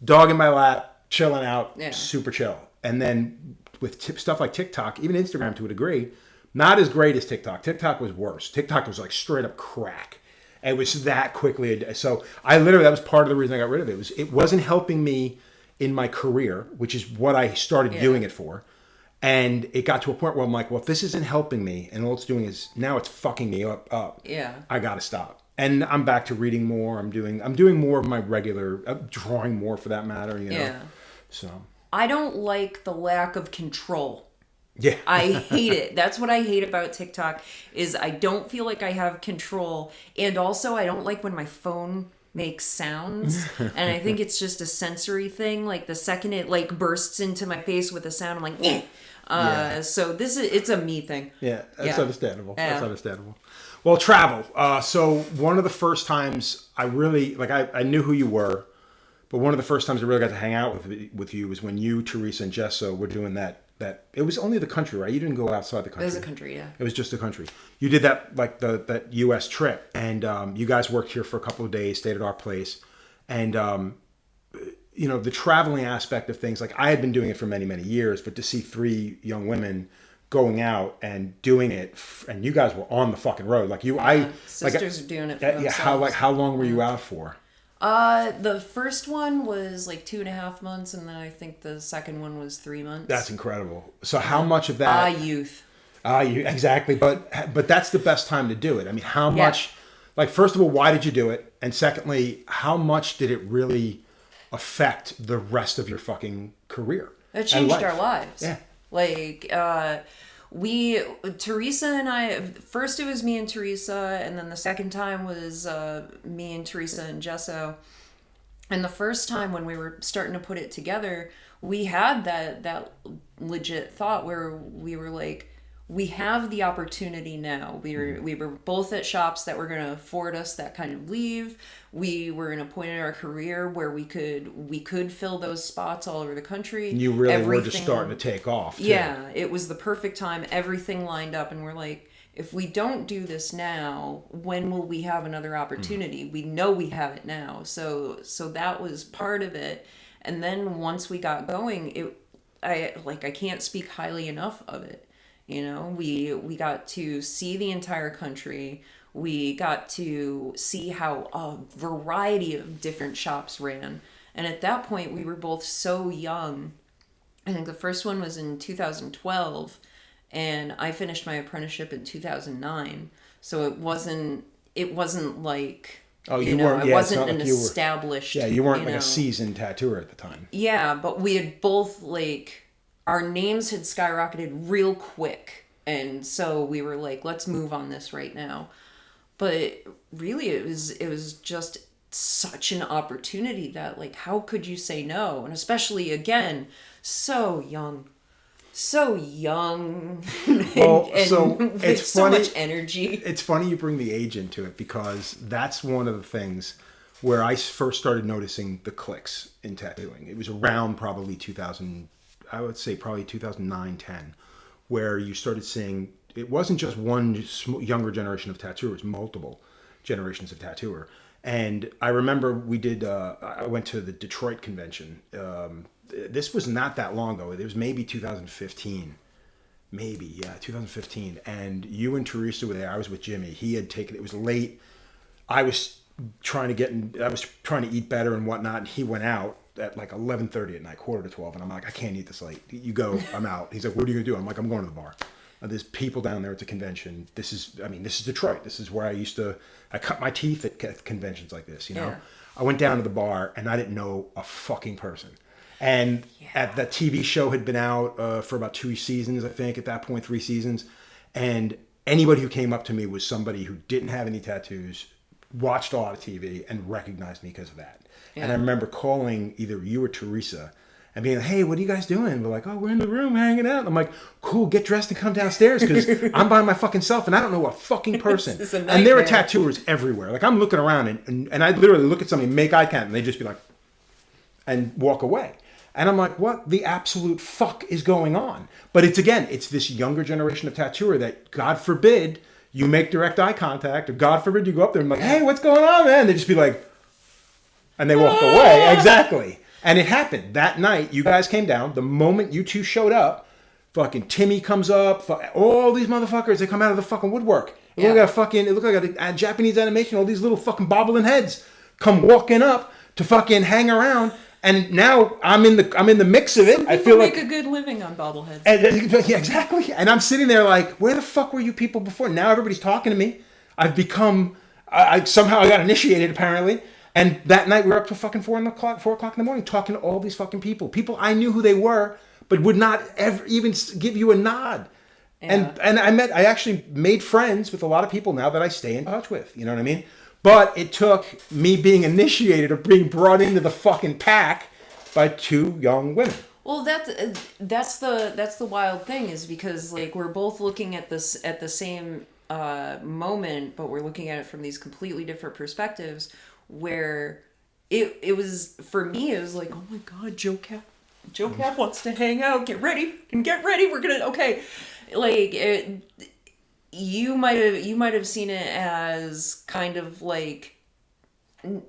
[SPEAKER 1] Dog in my lap, chilling out, super chill. And then with stuff like TikTok, even Instagram to a degree, not as great as TikTok. TikTok was worse. TikTok was like straight up crack. It was that quickly. So that was part of the reason I got rid of it. It wasn't helping me in my career, which is what I started doing it for. And it got to a point where I'm like, well, if this isn't helping me, and all it's doing is now it's fucking me up.
[SPEAKER 2] Yeah.
[SPEAKER 1] I got to stop. And I'm back to reading more. I'm doing more of my regular, drawing more for that matter, you know.
[SPEAKER 2] Yeah.
[SPEAKER 1] So
[SPEAKER 2] I don't like the lack of control.
[SPEAKER 1] Yeah.
[SPEAKER 2] I hate it. That's what I hate about TikTok, is I don't feel like I have control. And also I don't like when my phone makes sounds. And I think it's just a sensory thing. Like the second it like bursts into my face with a sound, I'm like, yeah. So it's a me thing.
[SPEAKER 1] Yeah, that's understandable.
[SPEAKER 2] Yeah.
[SPEAKER 1] That's understandable. Well, travel. So one of the first times I really, like, I knew who you were, but one of the first times I really got to hang out with you was when you, Teresa, and Gesso were doing that. It was only the country, right? You didn't go outside the country.
[SPEAKER 2] It was a country, yeah. It
[SPEAKER 1] was just the country. You did that, like, that U.S. trip, and you guys worked here for a couple of days, stayed at our place, and you know, the traveling aspect of things, like, I had been doing it for many, many years, but to see 3 young women going out and doing it, and you guys were on the fucking road. Like you,
[SPEAKER 2] Sisters are doing it for themselves.
[SPEAKER 1] How long were you out for?
[SPEAKER 2] The first one was like 2.5 months, and then I think the second one was 3 months.
[SPEAKER 1] That's incredible. So how much of that?
[SPEAKER 2] Youth.
[SPEAKER 1] Exactly. But that's the best time to do it. I mean, how much? Like, first of all, why did you do it? And secondly, how much did it really affect the rest of your fucking career?
[SPEAKER 2] It changed our lives.
[SPEAKER 1] Yeah.
[SPEAKER 2] Like, Teresa and I, first it was me and Teresa, and then the second time was me and Teresa and Gesso. And the first time when we were starting to put it together, we had that legit thought where we were like, we have the opportunity now. We were both at shops that were going to afford us that kind of leave. We were in a point in our career where we could fill those spots all over the country.
[SPEAKER 1] You really were just starting to take off, too.
[SPEAKER 2] Yeah, it was the perfect time. Everything lined up, and we're like, if we don't do this now, when will we have another opportunity? We know we have it now. So that was part of it. And then once we got going, I can't speak highly enough of it. You know, we got to see the entire country. We got to see how a variety of different shops ran. And at that point, we were both so young. I think the first one was in 2012, and I finished my apprenticeship in 2009. So it wasn't like,
[SPEAKER 1] oh,
[SPEAKER 2] you know,
[SPEAKER 1] weren't,
[SPEAKER 2] it wasn't an established.
[SPEAKER 1] Yeah, you weren't like a seasoned tattooer at the time.
[SPEAKER 2] Yeah, but we had both our names had skyrocketed real quick, and so we were like, let's move on this right now. But really it was just such an opportunity that, like, how could you say no? And especially, again, so young
[SPEAKER 1] Well,
[SPEAKER 2] and
[SPEAKER 1] so
[SPEAKER 2] with
[SPEAKER 1] it's
[SPEAKER 2] so
[SPEAKER 1] funny,
[SPEAKER 2] much energy.
[SPEAKER 1] It's funny you bring the age into it, because that's one of the things where I first started noticing the clicks in tattooing. It was around probably 2000, I would say probably 2009, 10, where you started seeing, it wasn't just one younger generation of tattooers, it was multiple generations of tattooer. And I remember I went to the Detroit convention. This was not that long ago. It was maybe 2015. 2015. And you and Teresa were there. I was with Jimmy. He had taken, it was late. I was trying to eat better and whatnot. And he went out at like 11:30 at night, 11:45. And I'm like, I can't eat this late. You go, I'm out. He's like, what are you going to do? I'm like, I'm going to the bar. There's people down there at the convention. This is Detroit. This is where I cut my teeth at conventions like this, you know? Yeah. I went down to the bar and I didn't know a fucking person. And the TV show had been out for about 2 seasons, I think, at that point, 3 seasons. And anybody who came up to me was somebody who didn't have any tattoos, watched a lot of TV, and recognized me because of that. Yeah. And I remember calling either you or Teresa and being like, hey, what are you guys doing? We're like, oh, we're in the room hanging out. And I'm like, cool, get dressed and come downstairs, because I'm by my fucking self and I don't know a fucking person. And there are tattooers everywhere. Like, I'm looking around and I literally look at somebody, make eye contact, and they just be like, and walk away. And I'm like, what the absolute fuck is going on? But it's this younger generation of tattooer that, God forbid, you make direct eye contact, or God forbid you go up there and be like, hey, what's going on, man? They just be like, and they walk away. Exactly. And it happened. That night, you guys came down. The moment you two showed up, fucking Timmy comes up. All these motherfuckers, they come out of the fucking woodwork. It looked like a Japanese animation. All these little fucking bobbling heads come walking up to fucking hang around. And now I'm in the mix of it.
[SPEAKER 2] I feel like make a good living on bobbleheads.
[SPEAKER 1] Yeah, exactly. And I'm sitting there like, where the fuck were you people before? Now everybody's talking to me. I've become, somehow I got initiated apparently. And that night we were up till fucking 4 o'clock in the morning talking to all these fucking people. People I knew who they were, but would not ever even give you a nod. Yeah. And I actually made friends with a lot of people now that I stay in touch with. You know what I mean? But it took me being initiated or being brought into the fucking pack by 2 young women.
[SPEAKER 2] Well, that's the wild thing, is because, like, we're both looking at this at the same moment, but we're looking at it from these completely different perspectives. Where it was, for me, it was like, oh my God, Joe Cap wants to hang out. Get ready. We're gonna, okay. Like, you might have seen it as kind of like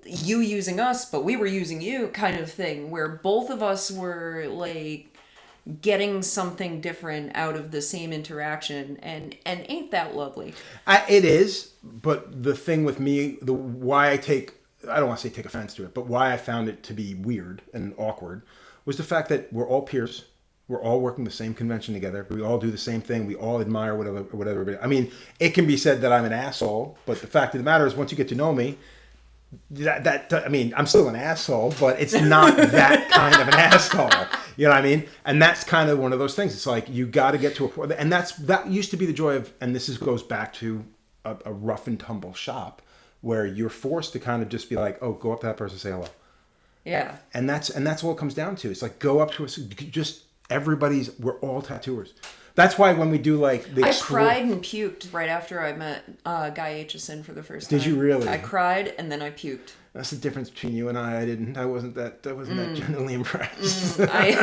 [SPEAKER 2] you using us, but we were using you kind of thing, where both of us were like getting something different out of the same interaction, and ain't that lovely?
[SPEAKER 1] It is, but the thing with me, I don't want to say take offense to it, but why I found it to be weird and awkward was the fact that we're all peers. We're all working the same convention together. We all do the same thing. We all admire whatever. I mean, it can be said that I'm an asshole, but the fact of the matter is, once you get to know me, I mean, I'm still an asshole, but it's not that kind of an asshole. You know what I mean? And that's kind of one of those things. It's like, you got to get to a point, and that used to be the joy of, and goes back to a rough and tumble shop, where you're forced to kind of just be like, oh, go up to that person, say hello.
[SPEAKER 2] Yeah.
[SPEAKER 1] And that's all it comes down to. It's like, go up to us, just we're all tattooers. That's why when we do like
[SPEAKER 2] I cried and puked right after I met Guy Aitchison for the first time.
[SPEAKER 1] Did you really?
[SPEAKER 2] I cried and then I puked.
[SPEAKER 1] That's the difference between you and I. I wasn't that genuinely impressed.
[SPEAKER 2] I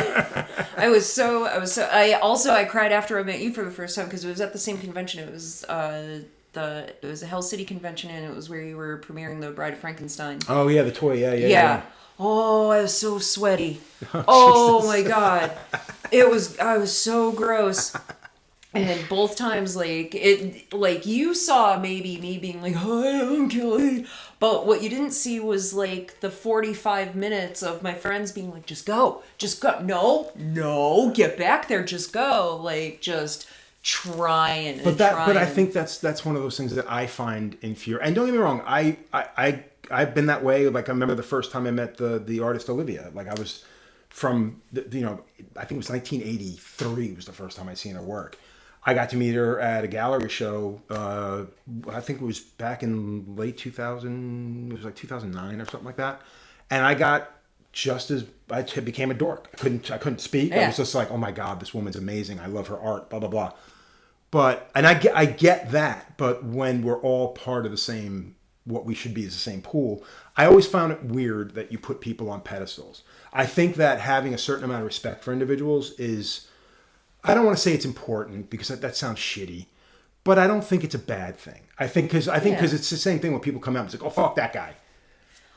[SPEAKER 2] cried after I met you for the first time, because it was at the same convention. It was it was a Hell City convention, and it was where you were premiering the Bride of Frankenstein.
[SPEAKER 1] Oh yeah, the toy. Yeah.
[SPEAKER 2] Oh, I was so sweaty. Oh my god. I was so gross. And both times, you saw maybe me being like, "Hi, I'm Kelly," but what you didn't see was like the 45 minutes of my friends being like, just go, no, get back there, just go, like, just trying. But
[SPEAKER 1] I think that's one of those things that I find infuriating. And don't get me wrong, I've been that way. Like, I remember the first time I met the artist Olivia. Like, I was from I think it was 1983 was the first time I seen her work. I got to meet her at a gallery show. I think it was back in late 2000. It was like 2009 or something like that. And I got I became a dork. I couldn't speak. Yeah. I was just like, oh my god, this woman's amazing. I love her art. Blah blah blah. But I get that. But when we're all part of the same, what we should be is the same pool. I always found it weird that you put people on pedestals. I think that having a certain amount of respect for individuals is, I don't want to say it's important, because that sounds shitty, but I don't think it's a bad thing. I think because it's the same thing when people come out and it's like, oh, fuck that guy.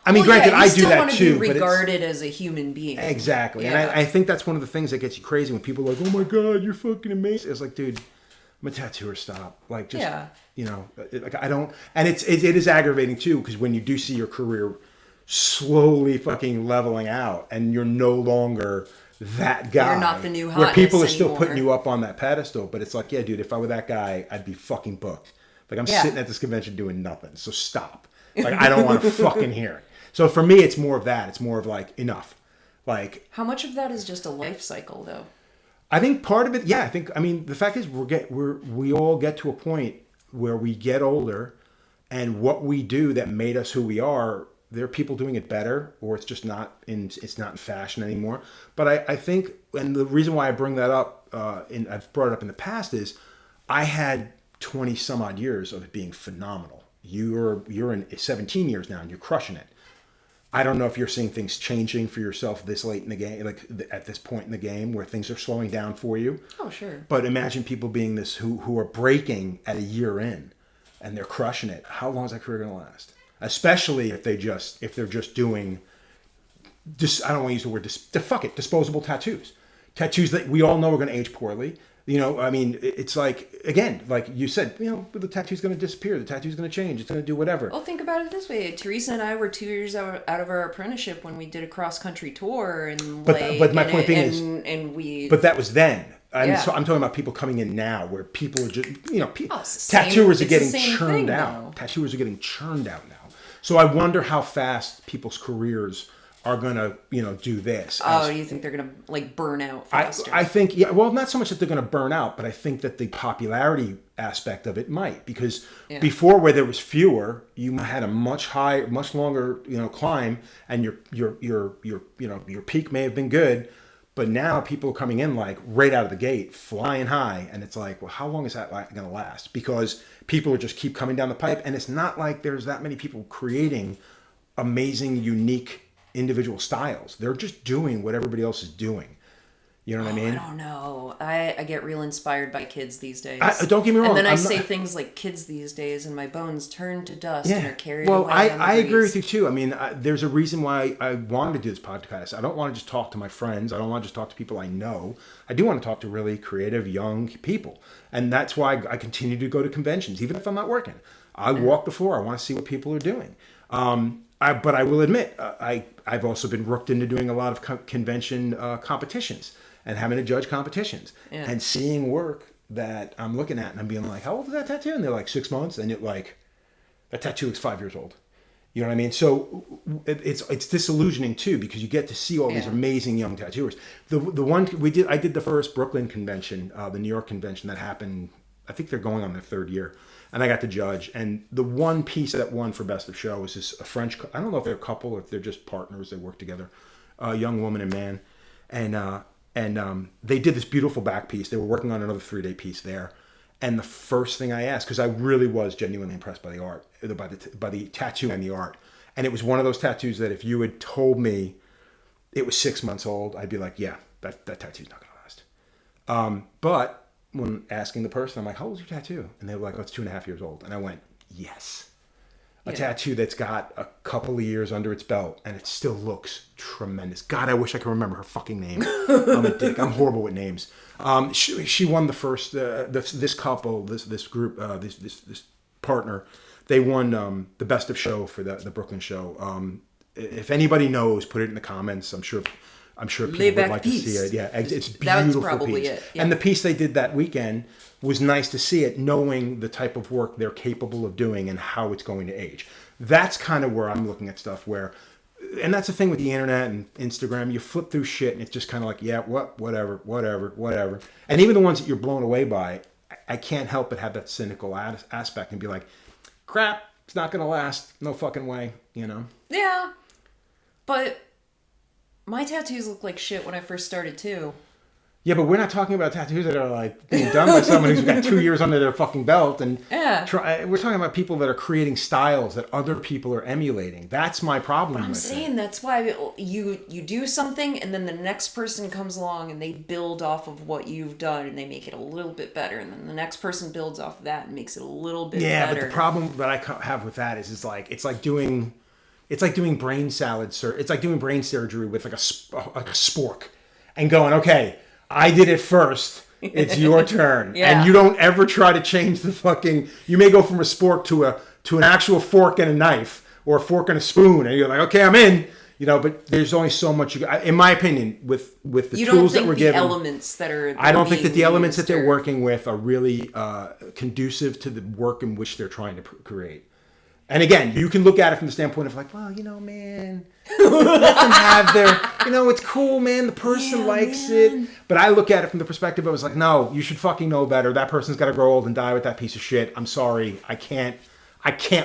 [SPEAKER 1] I mean, granted, I do that too.
[SPEAKER 2] Be regarded as a human being.
[SPEAKER 1] Exactly. Yeah. And I think that's one of the things that gets you crazy when people are like, oh my god, you're fucking amazing. It's like, dude, I'm a tattooer, stop. Like, just, like, I don't, and it is aggravating too, because when you do see your career slowly fucking leveling out and you're no longer that guy.
[SPEAKER 2] You're not the new hotness
[SPEAKER 1] where people are still
[SPEAKER 2] anymore.
[SPEAKER 1] putting you up on that pedestal, but it's like, yeah, dude, if I were that guy, I'd be fucking booked. Like, I'm sitting at this convention doing nothing, so stop. Like, I don't want to fucking hear it. So for me, it's more of that. It's more of like, enough. Like,
[SPEAKER 2] how much of that is just a life cycle, though?
[SPEAKER 1] I think part of it, yeah. I mean, the fact is, we all get to a point where we get older, and what we do that made us who we are, there are people doing it better, or it's just not in fashion anymore. But I think, and the reason why I bring that up, I've brought it up in the past, is I had 20 some odd years of it being phenomenal. You're in 17 years now, and you're crushing it. I don't know if you're seeing things changing for yourself this late in the game, like at this point in the game where things are slowing down for you.
[SPEAKER 2] Oh, sure.
[SPEAKER 1] But imagine people being this who are breaking at a year in, and they're crushing it. How long is that career going to last? Especially if they're just doing, I don't want to use the word, fuck it, disposable tattoos. Tattoos that we all know are going to age poorly. I mean, it's like, again, like you said, the tattoo's going to disappear. The tattoo's going to change. It's going to do whatever.
[SPEAKER 2] Well, think about it this way. Teresa and I were 2 years out of our apprenticeship when we did a cross-country tour. But my point being
[SPEAKER 1] but that was then. I'm talking about people coming in now, where people are just, tattooers are getting churned out. Tattooers are getting churned out now. So I wonder how fast people's careers are going to, do this.
[SPEAKER 2] You think they're going to, like, burn out faster?
[SPEAKER 1] I think, well, not so much that they're going to burn out, but I think that the popularity aspect of it might. Because before, where there was fewer, you had a much longer, climb, and your peak may have been good. But now people are coming in, like, right out of the gate, flying high. And it's like, well, how long is that going to last? Because people just keep coming down the pipe. And it's not like there's that many people creating amazing, unique individual styles. They're just doing what everybody else is doing. You know what I
[SPEAKER 2] I
[SPEAKER 1] mean?
[SPEAKER 2] don't know. I get real inspired by kids these days.
[SPEAKER 1] Don't get me wrong.
[SPEAKER 2] And then I
[SPEAKER 1] I'm
[SPEAKER 2] say
[SPEAKER 1] not-
[SPEAKER 2] things like kids these days, and my bones turn to dust and
[SPEAKER 1] Yeah.
[SPEAKER 2] are carried
[SPEAKER 1] Well,
[SPEAKER 2] away. on the
[SPEAKER 1] I agree with
[SPEAKER 2] breeze.
[SPEAKER 1] you too. I mean, there's a reason why I wanted to do this podcast. I don't want to just talk to my friends. I don't want to just talk to people I know. I do want to talk to really creative young people. And that's why I continue to go to conventions, even if I'm not working. I walk the floor. I want to see what people are doing. But I will admit, I've also been rooked into doing a lot of convention competitions and having to judge competitions and seeing work that I'm looking at and I'm being like, how old is that tattoo? And they're like 6 months, and you're like, that tattoo is 5 years old. You know what I mean? So it's disillusioning too, because you get to see all these amazing young tattooers. The one I did the first Brooklyn convention, the New York convention that happened. I think they're going on their third year, and I got to judge. And the one piece that won for best of show was this a French. I don't know if they're a couple or if they're just partners. They work together, a young woman and man, and they did this beautiful back piece. They were working on another 3-day piece there. And the first thing I asked, because I really was genuinely impressed by the art, by the tattoo and the art. And it was one of those tattoos that if you had told me it was 6 months old, I'd be like, yeah, that tattoo's not going to last. But when asking the person, I'm like, how old's your tattoo? And they were like, oh, it's 2.5 years old. And I went, yes. A tattoo that's got a couple of years under its belt, and it still looks tremendous. God, I wish I could remember her fucking name. I'm a dick. I'm horrible with names. She won the first. This couple, this group, this partner, they won the best of show for the Brooklyn show. If anybody knows, put it in the comments. I'm sure people would like to see it. Yeah, it's a beautiful
[SPEAKER 2] That's probably
[SPEAKER 1] piece.
[SPEAKER 2] it. Yeah.
[SPEAKER 1] And the piece they did that weekend was nice to see it, knowing the type of work they're capable of doing and how it's going to age. That's kind of where I'm looking at stuff where, and that's the thing with the internet and Instagram, you flip through shit and it's just kind of like, yeah, whatever. And even the ones that you're blown away by, I can't help but have that cynical aspect and be like, crap, it's not going to last. No fucking way, you know?
[SPEAKER 2] Yeah. But my tattoos look like shit when I first started too.
[SPEAKER 1] Yeah, but we're not talking about tattoos that are like being done by someone who's got 2 years under their fucking belt, and we're talking about people that are creating styles that other people are emulating. That's my problem.
[SPEAKER 2] I'm saying that's why you do something, and then the next person comes along and they build off of what you've done, and they make it a little bit better, and then the next person builds off of that and makes it a little bit better.
[SPEAKER 1] Yeah, but the problem that I have with that is it's like doing brain salad. It's like doing brain surgery with like a spork, and going, okay, I did it first. It's your turn. And you don't ever try to change the fucking... You may go from a spork to an actual fork and a knife, or a fork and a spoon, and you're like, okay, I'm in. You know, but there's only so much in my opinion, with the tools that we're given.
[SPEAKER 2] Elements that are...
[SPEAKER 1] I don't think that the elements that they're working with are really conducive to the work in which they're trying to create. And again, you can look at it from the standpoint of like, well, you know, man, let them have their, you know, it's cool, man. The person likes it. But I look at it from the perspective, I was like, no, you should fucking know better. That person's got to grow old and die with that piece of shit. I'm sorry. I can't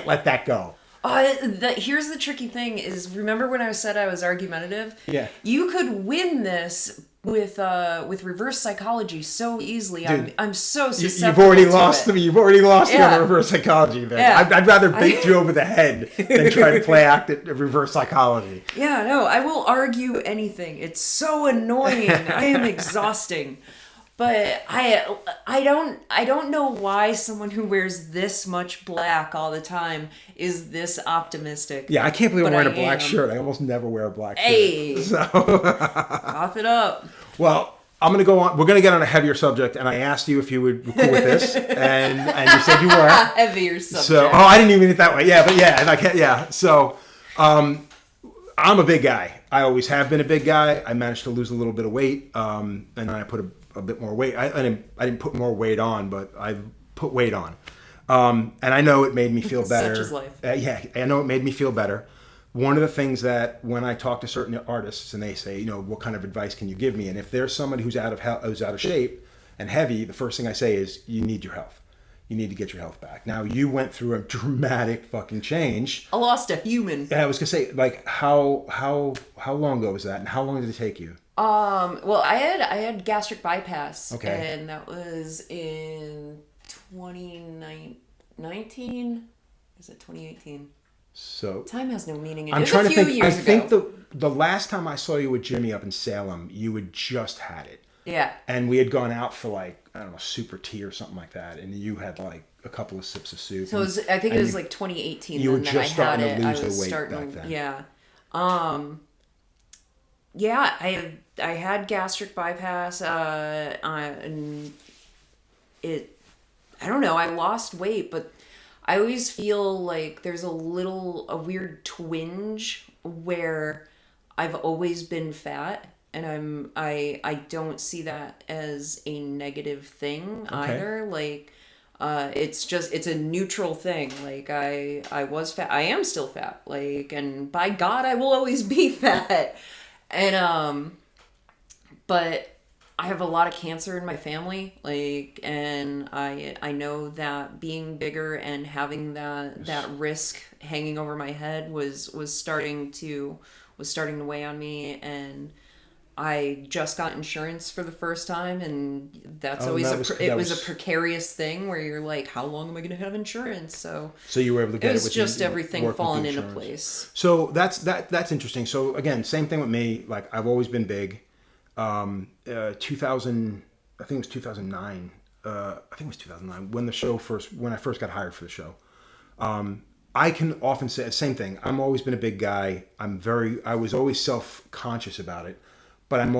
[SPEAKER 1] let that go.
[SPEAKER 2] Here's the tricky thing is, remember when I said I was argumentative?
[SPEAKER 1] Yeah.
[SPEAKER 2] You could win this with reverse psychology so easily.
[SPEAKER 1] Dude,
[SPEAKER 2] I'm so susceptible.
[SPEAKER 1] You've already lost me. You've already lost me on the reverse psychology thing.
[SPEAKER 2] Yeah.
[SPEAKER 1] I'd rather beat you over the head than try to play act at reverse psychology.
[SPEAKER 2] Yeah, no, I will argue anything. It's so annoying. I am exhausting. But I don't know why someone who wears this much black all the time is this optimistic.
[SPEAKER 1] Yeah, I can't believe I'm wearing a black shirt. I almost never wear a black shirt.
[SPEAKER 2] Hey,
[SPEAKER 1] so
[SPEAKER 2] cough it up.
[SPEAKER 1] Well, I'm going to go on. We're going to get on a heavier subject, and I asked you if you would be cool with this, and you said you were.
[SPEAKER 2] Heavier subject.
[SPEAKER 1] So, I didn't even mean it that way. Yeah, but yeah, and I can't. Yeah, so I'm a big guy. I always have been a big guy. I managed to lose a little bit of weight, and then I put a bit more weight. I didn't put more weight on, but I put weight on, and I know it made me feel better.
[SPEAKER 2] Such is life.
[SPEAKER 1] Yeah, I know it made me feel better. One of the things that when I talk to certain artists and they say, you know, what kind of advice can you give me? And if there's somebody who's out of shape and heavy, the first thing I say is, you need your health. You need to get your health back. Now, you went through a dramatic fucking change.
[SPEAKER 2] I lost a human.
[SPEAKER 1] And I was gonna say, like, how long ago was that, and how long did it take you?
[SPEAKER 2] Well, I had gastric bypass.
[SPEAKER 1] Okay.
[SPEAKER 2] And that was in 2019. Is it 2018?
[SPEAKER 1] So
[SPEAKER 2] time has no meaning.
[SPEAKER 1] I'm trying to think. I think the last time I saw you with Jimmy up in Salem, you had just had it.
[SPEAKER 2] Yeah.
[SPEAKER 1] And we had gone out for like, I don't know, super tea or something like that, and you had like a couple of sips of soup.
[SPEAKER 2] So I think it was like 2018
[SPEAKER 1] you were
[SPEAKER 2] then that
[SPEAKER 1] just
[SPEAKER 2] I
[SPEAKER 1] starting
[SPEAKER 2] had
[SPEAKER 1] to
[SPEAKER 2] it. I
[SPEAKER 1] lose the
[SPEAKER 2] was
[SPEAKER 1] weight
[SPEAKER 2] starting,
[SPEAKER 1] back then.
[SPEAKER 2] yeah. Yeah, I had gastric bypass, and I don't know, I lost weight, but I always feel like there's a weird twinge where I've always been fat, and I don't see that as a negative thing either. Like, it's a neutral thing. Like, I was fat, I am still fat, like, and by God, I will always be fat. And but I have a lot of cancer in my family, like, and I know that being bigger and having that risk hanging over my head was starting to weigh on me. And I just got insurance for the first time, and that's always it was a precarious thing where you're like, how long am I going to have insurance? So
[SPEAKER 1] you were able to get it.
[SPEAKER 2] Was just everything falling into place.
[SPEAKER 1] So that's interesting. So again, same thing with me. Like, I've always been big. 2000, I think it was 2009. I think it was 2009 when I first got hired for the show. I can often say the same thing. I'm always been a big guy. I was always self-conscious about it, but I've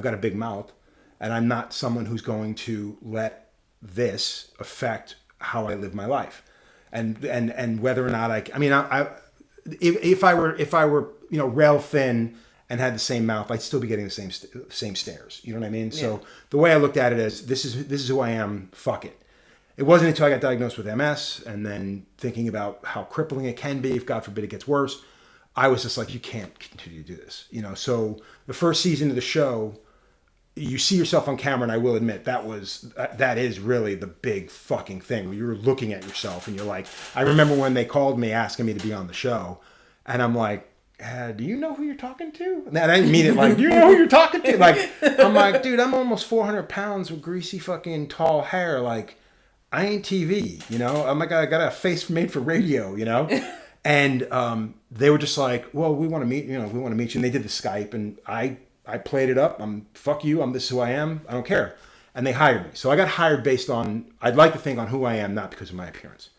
[SPEAKER 1] got a big mouth, and I'm not someone who's going to let this affect how I live my life. And whether or not if I were, rail thin and had the same mouth, I'd still be getting the same stares. You know what I mean? Yeah. So the way I looked at it is, this is who I am. Fuck it. It wasn't until I got diagnosed with MS, and then thinking about how crippling it can be if, God forbid, it gets worse, I was just like, you can't continue to do this. So the first season of the show, you see yourself on camera, and I will admit that is really the big fucking thing, where you're looking at yourself and you're like, I remember when they called me asking me to be on the show, and I'm like, do you know who you're talking to? And I didn't mean it like, do you know who you're talking to? Like, I'm like, dude, I'm almost 400 pounds with greasy fucking tall hair. Like, I ain't TV, I'm like, I got a face made for radio, And they were just like, well, we want to meet, we want to meet you. And they did the Skype, and I played it up. Fuck you. This is who I am. I don't care. And they hired me. So I got hired based on, I'd like to think, on who I am, not because of my appearance.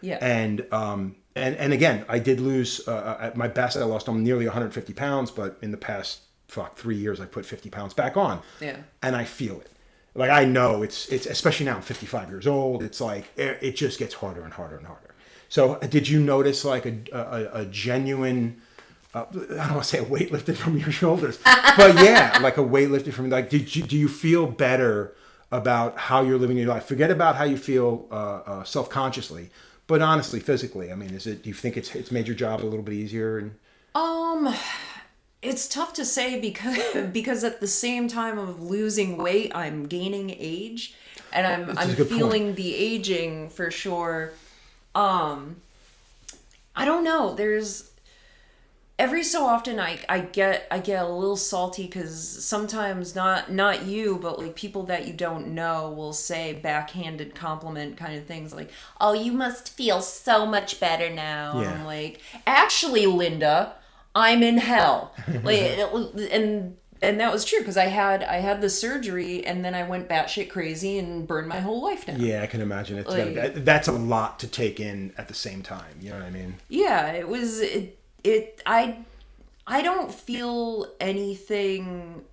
[SPEAKER 2] Yeah.
[SPEAKER 1] And again, I did lose, at my best, I lost nearly 150 pounds, but in the past, 3 years, I put 50 pounds back on.
[SPEAKER 2] Yeah.
[SPEAKER 1] And I feel it. Like, I know it's especially now I'm 55 years old, it's like, it just gets harder and harder and harder. So did you notice like a genuine, I don't want to say a weight lifted from your shoulders, but yeah, like a weight lifted from, like, do you feel better about how you're living your life? Forget about how you feel self-consciously, but honestly, physically, I mean, do you think it's made your job a little bit easier?
[SPEAKER 2] It's tough to say because at the same time of losing weight, I'm gaining age, and I'm feeling the aging for sure. I don't know. There's every so often I get a little salty because sometimes not you, but like people that you don't know will say backhanded compliment kind of things like, "Oh, you must feel so much better now."
[SPEAKER 1] Yeah.
[SPEAKER 2] I'm like, actually, Linda, I'm in hell. Like, and that was true because I had the surgery, and then I went batshit crazy and burned my whole life down.
[SPEAKER 1] Yeah, I can imagine. That's a lot to take in at the same time. You know what I mean?
[SPEAKER 2] Yeah, it was. I don't feel anything.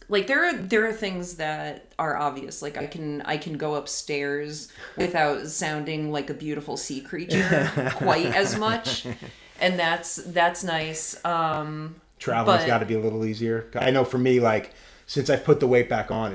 [SPEAKER 2] Like there are things that are obvious. Like I can go upstairs without sounding like a beautiful sea creature quite as much, and that's nice.
[SPEAKER 1] Traveling's got to be a little easier. I know for me, like, since I've put the weight back on,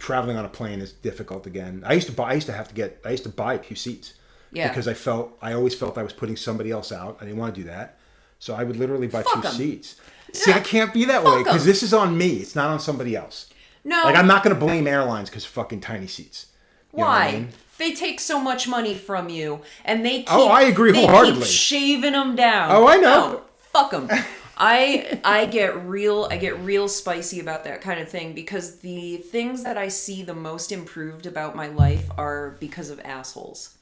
[SPEAKER 1] traveling on a plane is difficult again. I used to buy a few seats. Yeah. Because I always felt I was putting somebody else out. I didn't want to do that. So I would literally buy two seats. See, I can't be that way because this is on me. It's not on somebody else.
[SPEAKER 2] No.
[SPEAKER 1] Like, I'm not going to blame airlines because of fucking tiny seats. You
[SPEAKER 2] Why?
[SPEAKER 1] Know what I mean?
[SPEAKER 2] They take so much money from you, and they keep,
[SPEAKER 1] I agree wholeheartedly.
[SPEAKER 2] They keep shaving them down.
[SPEAKER 1] Oh, I know.
[SPEAKER 2] No, fuck them. I get real spicy about that kind of thing because the things that I see the most improved about my life are because of assholes.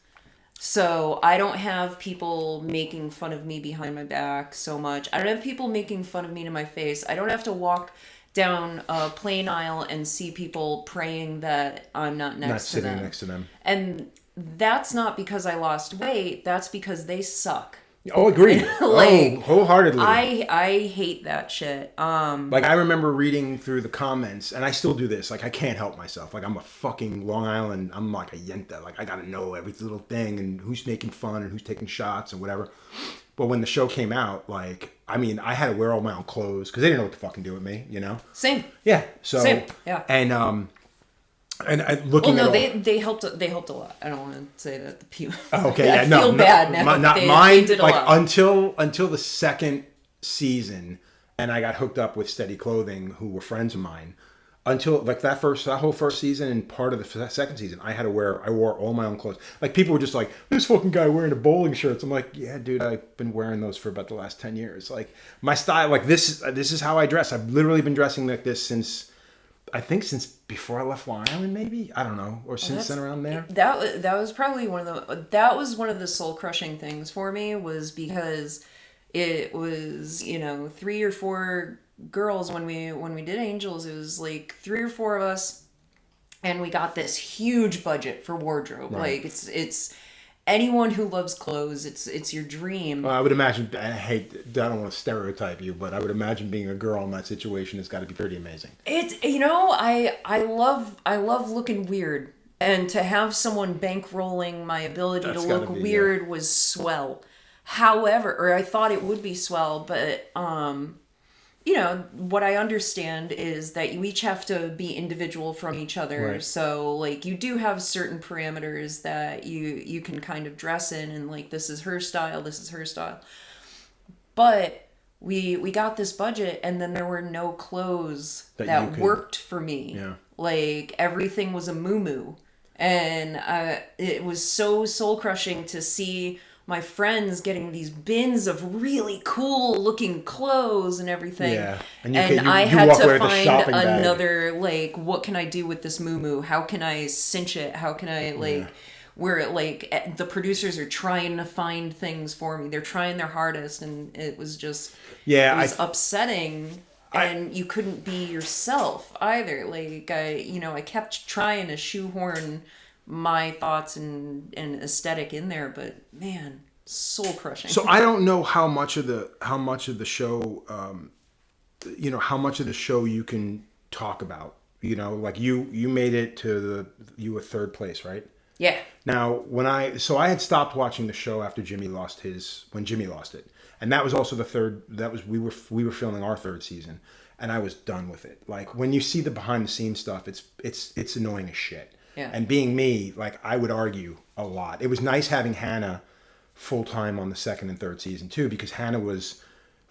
[SPEAKER 2] So I don't have people making fun of me behind my back so much. I don't have people making fun of me to my face. I don't have to walk down a plane aisle and see people praying that I'm not next to them.
[SPEAKER 1] Not sitting next to them.
[SPEAKER 2] And that's not because I lost weight. That's because they suck.
[SPEAKER 1] Oh, agreed.
[SPEAKER 2] Like,
[SPEAKER 1] wholeheartedly.
[SPEAKER 2] I hate that shit.
[SPEAKER 1] Like, I remember reading through the comments, and I still do this. Like, I can't help myself. Like, I'm a fucking Long Island. I'm like a yenta. Like, I gotta know every little thing and who's making fun and who's taking shots and whatever. But when the show came out, like, I mean, I had to wear all my own clothes because they didn't know what to fucking do with me, you know?
[SPEAKER 2] Same.
[SPEAKER 1] Yeah. So.
[SPEAKER 2] Same. Yeah.
[SPEAKER 1] And I, looking
[SPEAKER 2] well, no,
[SPEAKER 1] at
[SPEAKER 2] they helped a lot. I don't want to say that the people.
[SPEAKER 1] Oh, okay,
[SPEAKER 2] I feel bad now.
[SPEAKER 1] Not
[SPEAKER 2] they
[SPEAKER 1] mine.
[SPEAKER 2] did a
[SPEAKER 1] like
[SPEAKER 2] lot.
[SPEAKER 1] until the second season, and I got hooked up with Steady Clothing, who were friends of mine. Until like that whole first season and part of the second season, I wore all my own clothes. Like people were just like, this fucking guy wearing a bowling shirts. I'm like, yeah, dude, I've been wearing those for about the last 10 years. Like my style, like this is how I dress. I've literally been dressing like this since before I left Long Island, maybe, I don't know, or since then around there.
[SPEAKER 2] That was probably one of the soul crushing things for me, was because it was 3 or 4 girls when we did Angels. It was like 3 or 4 of us, and we got this huge budget for wardrobe.
[SPEAKER 1] Right.
[SPEAKER 2] Like it's anyone who loves clothes, it's your dream.
[SPEAKER 1] Well, I would imagine, I don't want to stereotype you, but I would imagine being a girl in that situation has got to be pretty amazing.
[SPEAKER 2] It's I love looking weird, and to have someone bankrolling my ability to look weird was swell. However, or I thought it would be swell, but what I understand is that you each have to be individual from each other.
[SPEAKER 1] Right.
[SPEAKER 2] So like you do have certain parameters that you can kind of dress in, and like this is her style, this is her style. But we got this budget, and then there were no clothes that worked for me.
[SPEAKER 1] Yeah.
[SPEAKER 2] Like everything was a muumuu, and it was so soul crushing to see my friends getting these bins of really cool looking clothes and everything.
[SPEAKER 1] Yeah.
[SPEAKER 2] And I had to find another, like, what can I do with this muumuu? How can I cinch it? How can I, like, where it, like, the producers are trying to find things for me. They're trying their hardest, and it was just, it was upsetting. And you couldn't be yourself either. Like, I kept trying to shoehorn my thoughts and aesthetic in there, but man, soul crushing.
[SPEAKER 1] So I don't know how much of the show, how much of the show you can talk about. Like you made it to you were 3rd place, right?
[SPEAKER 2] Yeah.
[SPEAKER 1] Now I had stopped watching the show after Jimmy lost it, and that was also the third. That was we were filming our 3rd season, and I was done with it. Like when you see the behind the scenes stuff, it's annoying as shit.
[SPEAKER 2] Yeah.
[SPEAKER 1] And being me, like I would argue a lot. It was nice having Hannah full time on the 2nd and 3rd season too, because Hannah was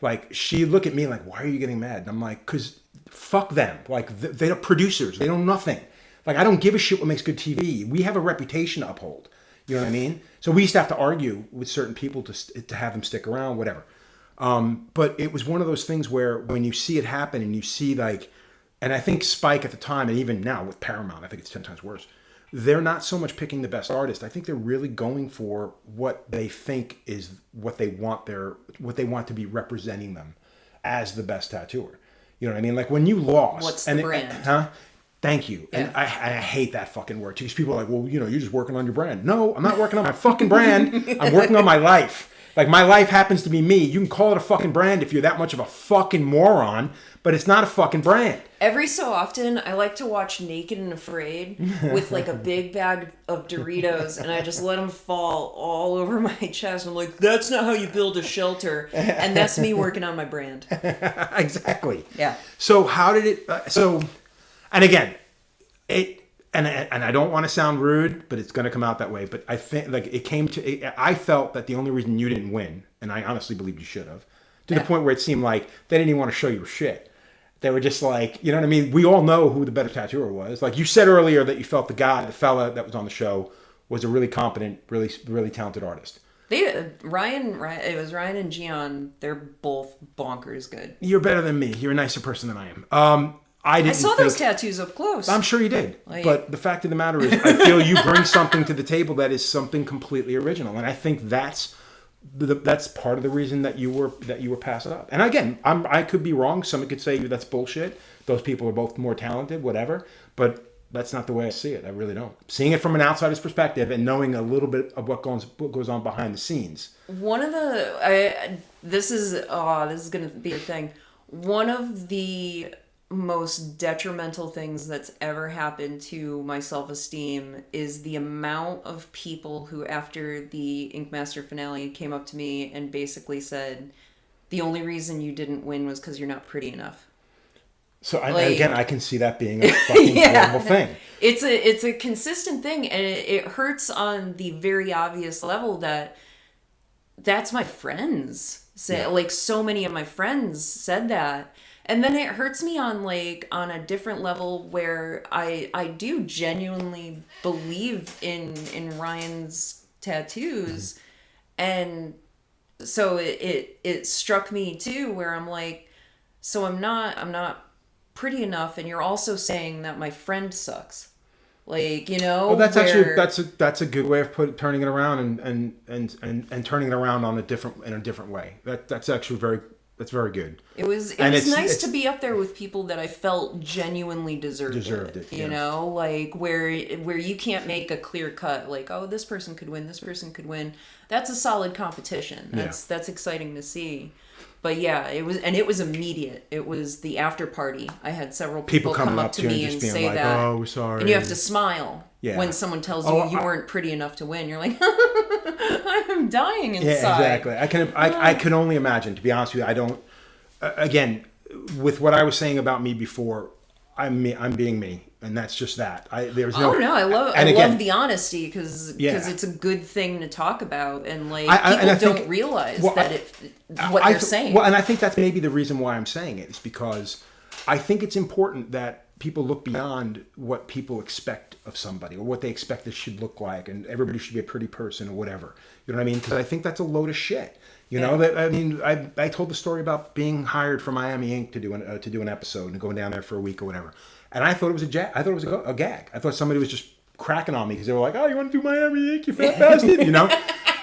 [SPEAKER 1] like, she'd look at me like, why are you getting mad? And I'm like, because fuck them. Like they're producers. They know nothing. Like I don't give a shit what makes good TV. We have a reputation to uphold. You know what I mean? So we used to have to argue with certain people to have them stick around, whatever. But it was one of those things where when you see it happen and you see like, and I think Spike at the time, and even now with Paramount, I think it's 10 times worse. They're not so much picking the best artist. I think they're really going for what they think is what they want to be representing them as the best tattooer. You know what I mean? Like when you lost.
[SPEAKER 2] What's the brand?
[SPEAKER 1] Thank you.
[SPEAKER 2] Yeah.
[SPEAKER 1] And I hate that fucking word too, because people are like, well, you're just working on your brand. No, I'm not working on my fucking brand. I'm working on my life. Like my life happens to be me. You can call it a fucking brand if you're that much of a fucking moron, but it's not a fucking brand.
[SPEAKER 2] Every so often, I like to watch Naked and Afraid with like a big bag of Doritos, and I just let them fall all over my chest. I'm like, that's not how you build a shelter. And that's me working on my brand.
[SPEAKER 1] Exactly.
[SPEAKER 2] Yeah.
[SPEAKER 1] So how did it, and again, and I don't want to sound rude, but it's going to come out that way. But I think like I felt that the only reason you didn't win, and I honestly believed you should have, to the point where it seemed like they didn't even want to show you shit. They were just like, you know what I mean? We all know who the better tattooer was. Like you said earlier that you felt the fella that was on the show was a really competent, really, really talented artist.
[SPEAKER 2] Ryan, it was Ryan and Gian. They're both bonkers good.
[SPEAKER 1] You're better than me. You're a nicer person than I am. I
[SPEAKER 2] saw those tattoos up close.
[SPEAKER 1] I'm sure you did. But the fact of the matter is, I feel you bring something to the table that is something completely original. And I think that's that's part of the reason that you were passed up. And again, I could be wrong. Someone could say that's bullshit. Those people are both more talented, whatever. But that's not the way I see it. I really don't. Seeing it from an outsider's perspective and knowing a little bit of what goes on behind the scenes.
[SPEAKER 2] One of this is going to be a thing. One of the most detrimental things that's ever happened to my self-esteem is the amount of people who, after the Ink Master finale, came up to me and basically said, the only reason you didn't win was because you're not pretty enough.
[SPEAKER 1] So again, I can see that being a fucking horrible thing.
[SPEAKER 2] It's a consistent thing, and it hurts on the very obvious level that's my friends say. Yeah. Like, so many of my friends said that. And then it hurts me on a different level where I do genuinely believe in Ryan's tattoos. And so it struck me too, where I'm like, so I'm not pretty enough, and you're also saying that my friend sucks. Like, you know.
[SPEAKER 1] Well, that's a good way of turning it around and turning it around in a different way. That's actually very good.
[SPEAKER 2] It was nice to be up there with people that I felt genuinely deserved it. You know, like where you can't make a clear cut, like, oh, this person could win, this person could win. That's a solid competition. That's exciting to see. But yeah, it was immediate. It was the after party. I had several people come up to me and say like, that.
[SPEAKER 1] Oh, we're sorry.
[SPEAKER 2] And you have to smile when someone tells you you weren't pretty enough to win. You're like, I'm dying inside.
[SPEAKER 1] Yeah, exactly. I can only imagine. To be honest with you, I don't. Again, with what I was saying about me before, I'm being me, and that's just that. I
[SPEAKER 2] love the honesty because it's a good thing to talk about, and people don't realize what they're saying.
[SPEAKER 1] Well, and I think that's maybe the reason why I'm saying it is because I think it's important that people look beyond what people expect of somebody or what they expect this should look like, and everybody should be a pretty person or whatever. You know what I mean? Because I think that's a load of shit. You know, I told the story about being hired for Miami Ink to do an episode and going down there for a week or whatever. And I thought it was a gag. I thought somebody was just cracking on me because they were like, "Oh, you want to do Miami Ink, you fat bastard," you know.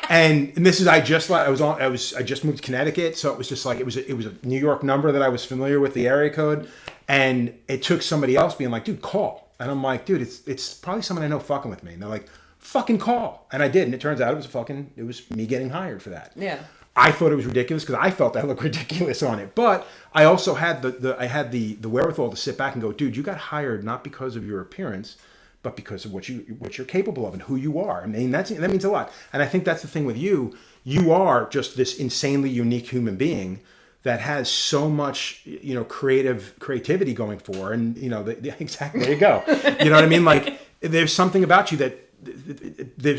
[SPEAKER 1] And this is I just moved to Connecticut, so it was just like it was a New York number that I was familiar with the area code, and it took somebody else being like, "Dude, call," and I'm like, "Dude, it's probably someone I know fucking with me," and they're like, "Fucking call," and I did, and it turns out it was me getting hired for that.
[SPEAKER 2] Yeah.
[SPEAKER 1] I thought it was ridiculous because I felt I looked ridiculous on it. But I also had the wherewithal to sit back and go, dude, you got hired not because of your appearance, but because of what you're capable of and who you are. I mean, that means a lot. And I think that's the thing with you. You are just this insanely unique human being that has so much, you know, creativity going for her. And, you know, exactly, there you go. You know what I mean? Like, there's something about you that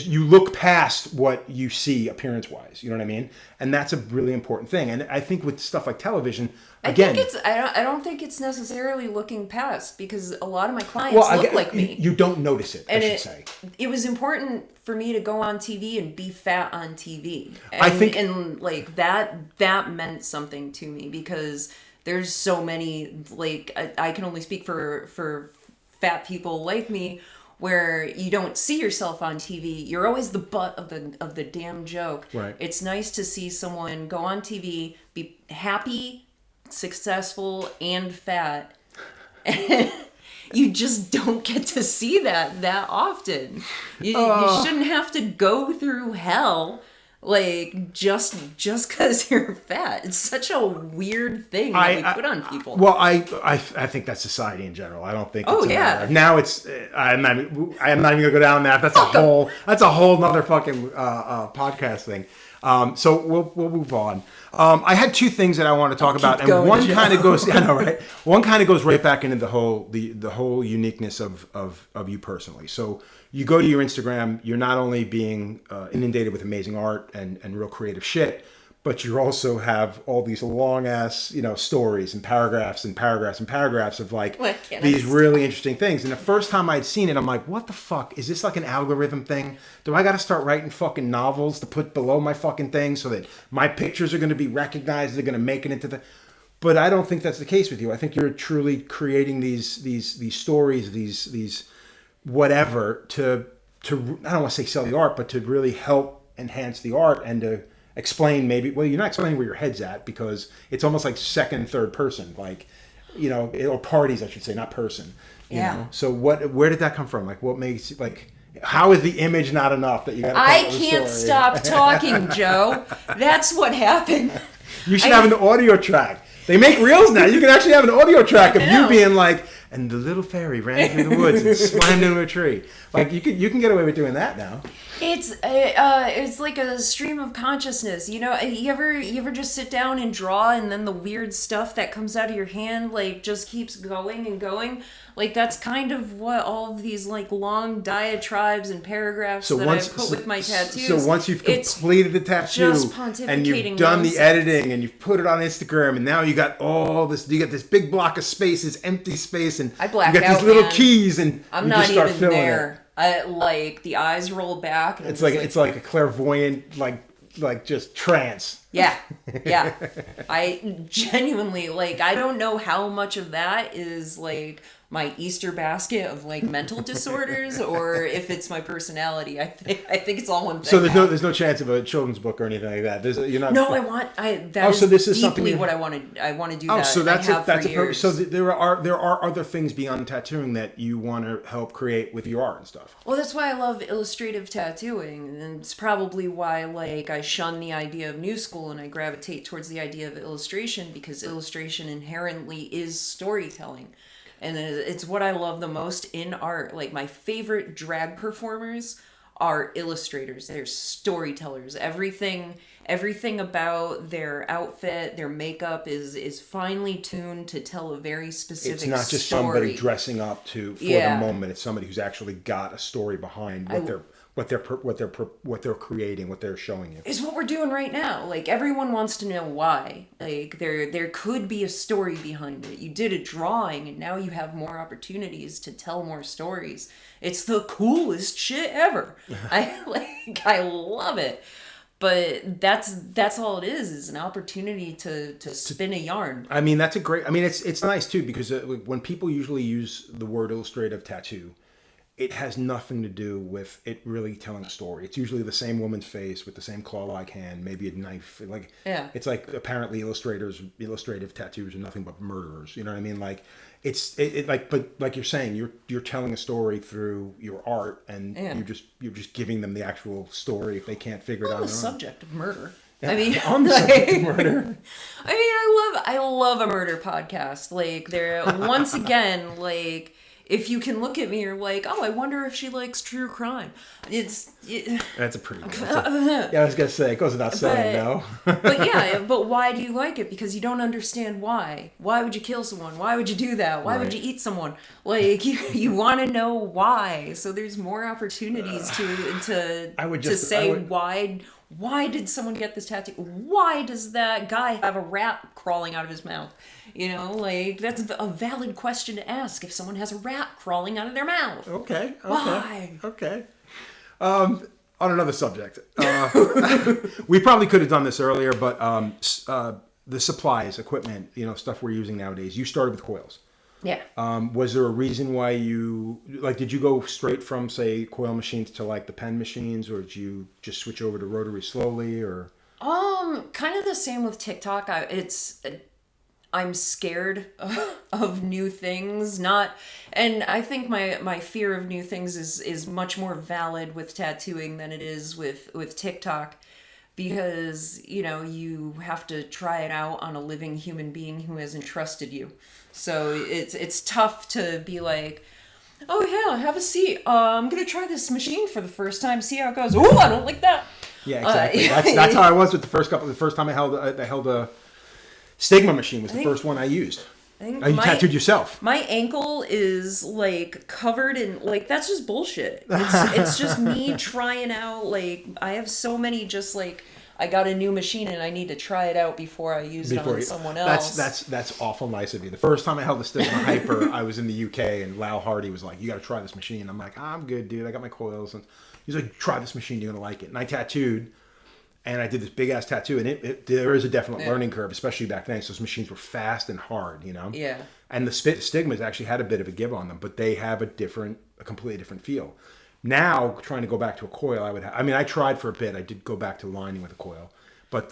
[SPEAKER 1] you look past what you see appearance-wise, you know what I mean? And that's a really important thing. And I think with stuff like television, again,
[SPEAKER 2] I don't think it's necessarily looking past because a lot of my clients look like me.
[SPEAKER 1] You don't notice it,
[SPEAKER 2] and
[SPEAKER 1] I should say.
[SPEAKER 2] It was important for me to go on TV and be fat on TV. And,
[SPEAKER 1] I think,
[SPEAKER 2] and like that meant something to me because there's so many, like, I can only speak for fat people like me, where you don't see yourself on TV. You're always the butt of the damn joke.
[SPEAKER 1] Right.
[SPEAKER 2] It's nice to see someone go on TV, be happy, successful, and fat. You just don't get to see that often. You shouldn't have to go through hell. Like, just because you're fat. It's such a weird thing that we put on people.
[SPEAKER 1] Well, I think that's society in general. I don't think it's now it's I'm not even gonna go down that. That's a whole nother fucking podcast thing. So we'll move on. I had two things that I want to talk about, and one kind of goes I know, right? One kind of goes right back into the whole uniqueness of you personally. So you go to your Instagram, you're not only being inundated with amazing art and real creative shit, but you also have all these long ass, you know, stories and paragraphs and paragraphs and paragraphs of like these really interesting things. And the first time I'd seen it, I'm like, what the fuck? Is this like an algorithm thing? Do I got to start writing fucking novels to put below my fucking thing so that my pictures are going to be recognized? They're going to make it into the... But I don't think that's the case with you. I think you're truly creating these stories, these whatever to I don't want to say sell the art, but to really help enhance the art and explain maybe. Well, you're not explaining where your head's at because it's almost like second, third person, like or parties, I should say, not person. You know? So where did that come from? Like, what makes like? How is the image not enough that you got?
[SPEAKER 2] I can't stop talking, Joe. That's what happened.
[SPEAKER 1] You should have an audio track. They make reels now. You can actually have an audio track of you being like, and the little fairy ran through the woods and slammed into a tree. Like you can get away with doing that now.
[SPEAKER 2] It's like a stream of consciousness. You ever just sit down and draw, and then the weird stuff that comes out of your hand like just keeps going and going. Like that's kind of what all of these like long diatribes and paragraphs I put with my tattoos.
[SPEAKER 1] So once you've completed the tattoo and you've done the editing and you've put it on Instagram and now you got all this, you got this big block of space, this empty space, and
[SPEAKER 2] I black
[SPEAKER 1] you got
[SPEAKER 2] out,
[SPEAKER 1] these little
[SPEAKER 2] man.
[SPEAKER 1] keys and
[SPEAKER 2] I'm
[SPEAKER 1] you
[SPEAKER 2] not
[SPEAKER 1] just start
[SPEAKER 2] even
[SPEAKER 1] filling
[SPEAKER 2] there. Like the eyes roll back. And
[SPEAKER 1] it's like a clairvoyant like just trance.
[SPEAKER 2] Yeah. I genuinely I don't know how much of that is like my Easter basket of like mental disorders or if it's my personality. I think it's all one thing.
[SPEAKER 1] So there's no chance of a children's book or anything like that. You're not.
[SPEAKER 2] No, so
[SPEAKER 1] this is
[SPEAKER 2] deeply
[SPEAKER 1] something
[SPEAKER 2] what I want to do.
[SPEAKER 1] Oh, so that's a
[SPEAKER 2] purpose.
[SPEAKER 1] So there are other things beyond tattooing that you want to help create with your art and stuff.
[SPEAKER 2] Well, that's why I love illustrative tattooing, and it's probably why I shun the idea of new school and I gravitate towards the idea of illustration, because illustration inherently is storytelling. And it's what I love the most in art. Like my favorite drag performers are illustrators. They're storytellers. Everything about their outfit, their makeup is finely tuned to tell a very specific story.
[SPEAKER 1] It's not just somebody dressing up for the moment. It's somebody who's actually got a story behind what they're creating, what they're showing you.
[SPEAKER 2] Is what we're doing right now. Like everyone wants to know why. Like there could be a story behind it. You did a drawing and now you have more opportunities to tell more stories. It's the coolest shit ever. I love it. But that's all it is an opportunity to spin a yarn.
[SPEAKER 1] I mean, that's a great. I mean, it's nice too because when people usually use the word illustrative tattoo, it has nothing to do with it really telling a story. It's usually the same woman's face with the same claw-like hand, maybe a knife. It's like apparently illustrative tattoos are nothing but murderers. You know what I mean? Like but like you're saying, you're telling a story through your art, and you're just giving them the actual story if they can't figure it out.
[SPEAKER 2] On the subject of murder. I mean,
[SPEAKER 1] on the subject of murder.
[SPEAKER 2] I mean, I love a murder podcast. Like they're once again if you can look at me, you're like, oh, I wonder if she likes true crime. That's a pretty good.
[SPEAKER 1] I was gonna say it goes without saying, no.
[SPEAKER 2] but why do you like it? Because you don't understand why. Why would you kill someone? Why would you do that? Why would you eat someone? Like you want to know why. So there's more opportunities to say why. Why did someone get this tattoo? Why does that guy have a rat crawling out of his mouth? That's a valid question to ask if someone has a rat crawling out of their mouth.
[SPEAKER 1] Okay.
[SPEAKER 2] Why?
[SPEAKER 1] Okay. On another subject, we probably could have done this earlier, but the supplies, equipment, stuff we're using nowadays. You started with coils.
[SPEAKER 2] Yeah.
[SPEAKER 1] Was there a reason why you did you go straight from say coil machines to the pen machines, or did you just switch over to rotary slowly, or?
[SPEAKER 2] Kind of the same with TikTok. I'm scared of new things. And I think my fear of new things is much more valid with tattooing than it is with TikTok. Because, you have to try it out on a living human being who has entrusted you. So it's tough to be like, oh yeah, have a seat. I'm going to try this machine for the first time, see how it goes. Oh, I don't like that.
[SPEAKER 1] Yeah, exactly. That's how I was with the first time I held a Stigma machine was the first one I used. You tattooed yourself.
[SPEAKER 2] My ankle is covered in that's just bullshit. It's just me trying out I have so many I got a new machine and I need to try it out before I use it on someone else.
[SPEAKER 1] That's awful nice of you. The first time I held the Stigma Hyper, I was in the UK and Lau Hardy was like, "You got to try this machine." I'm like, "I'm good, dude. I got my coils." And he's like, "Try this machine. You're gonna like it." And I tattooed. And I did this big ass tattoo, and there is a definite learning curve, especially back then. So those machines were fast and hard, Yeah. And the Stigmas actually had a bit of a give on them, but they have a completely different feel. Now, trying to go back to a coil, I tried for a bit. I did go back to lining with a coil, But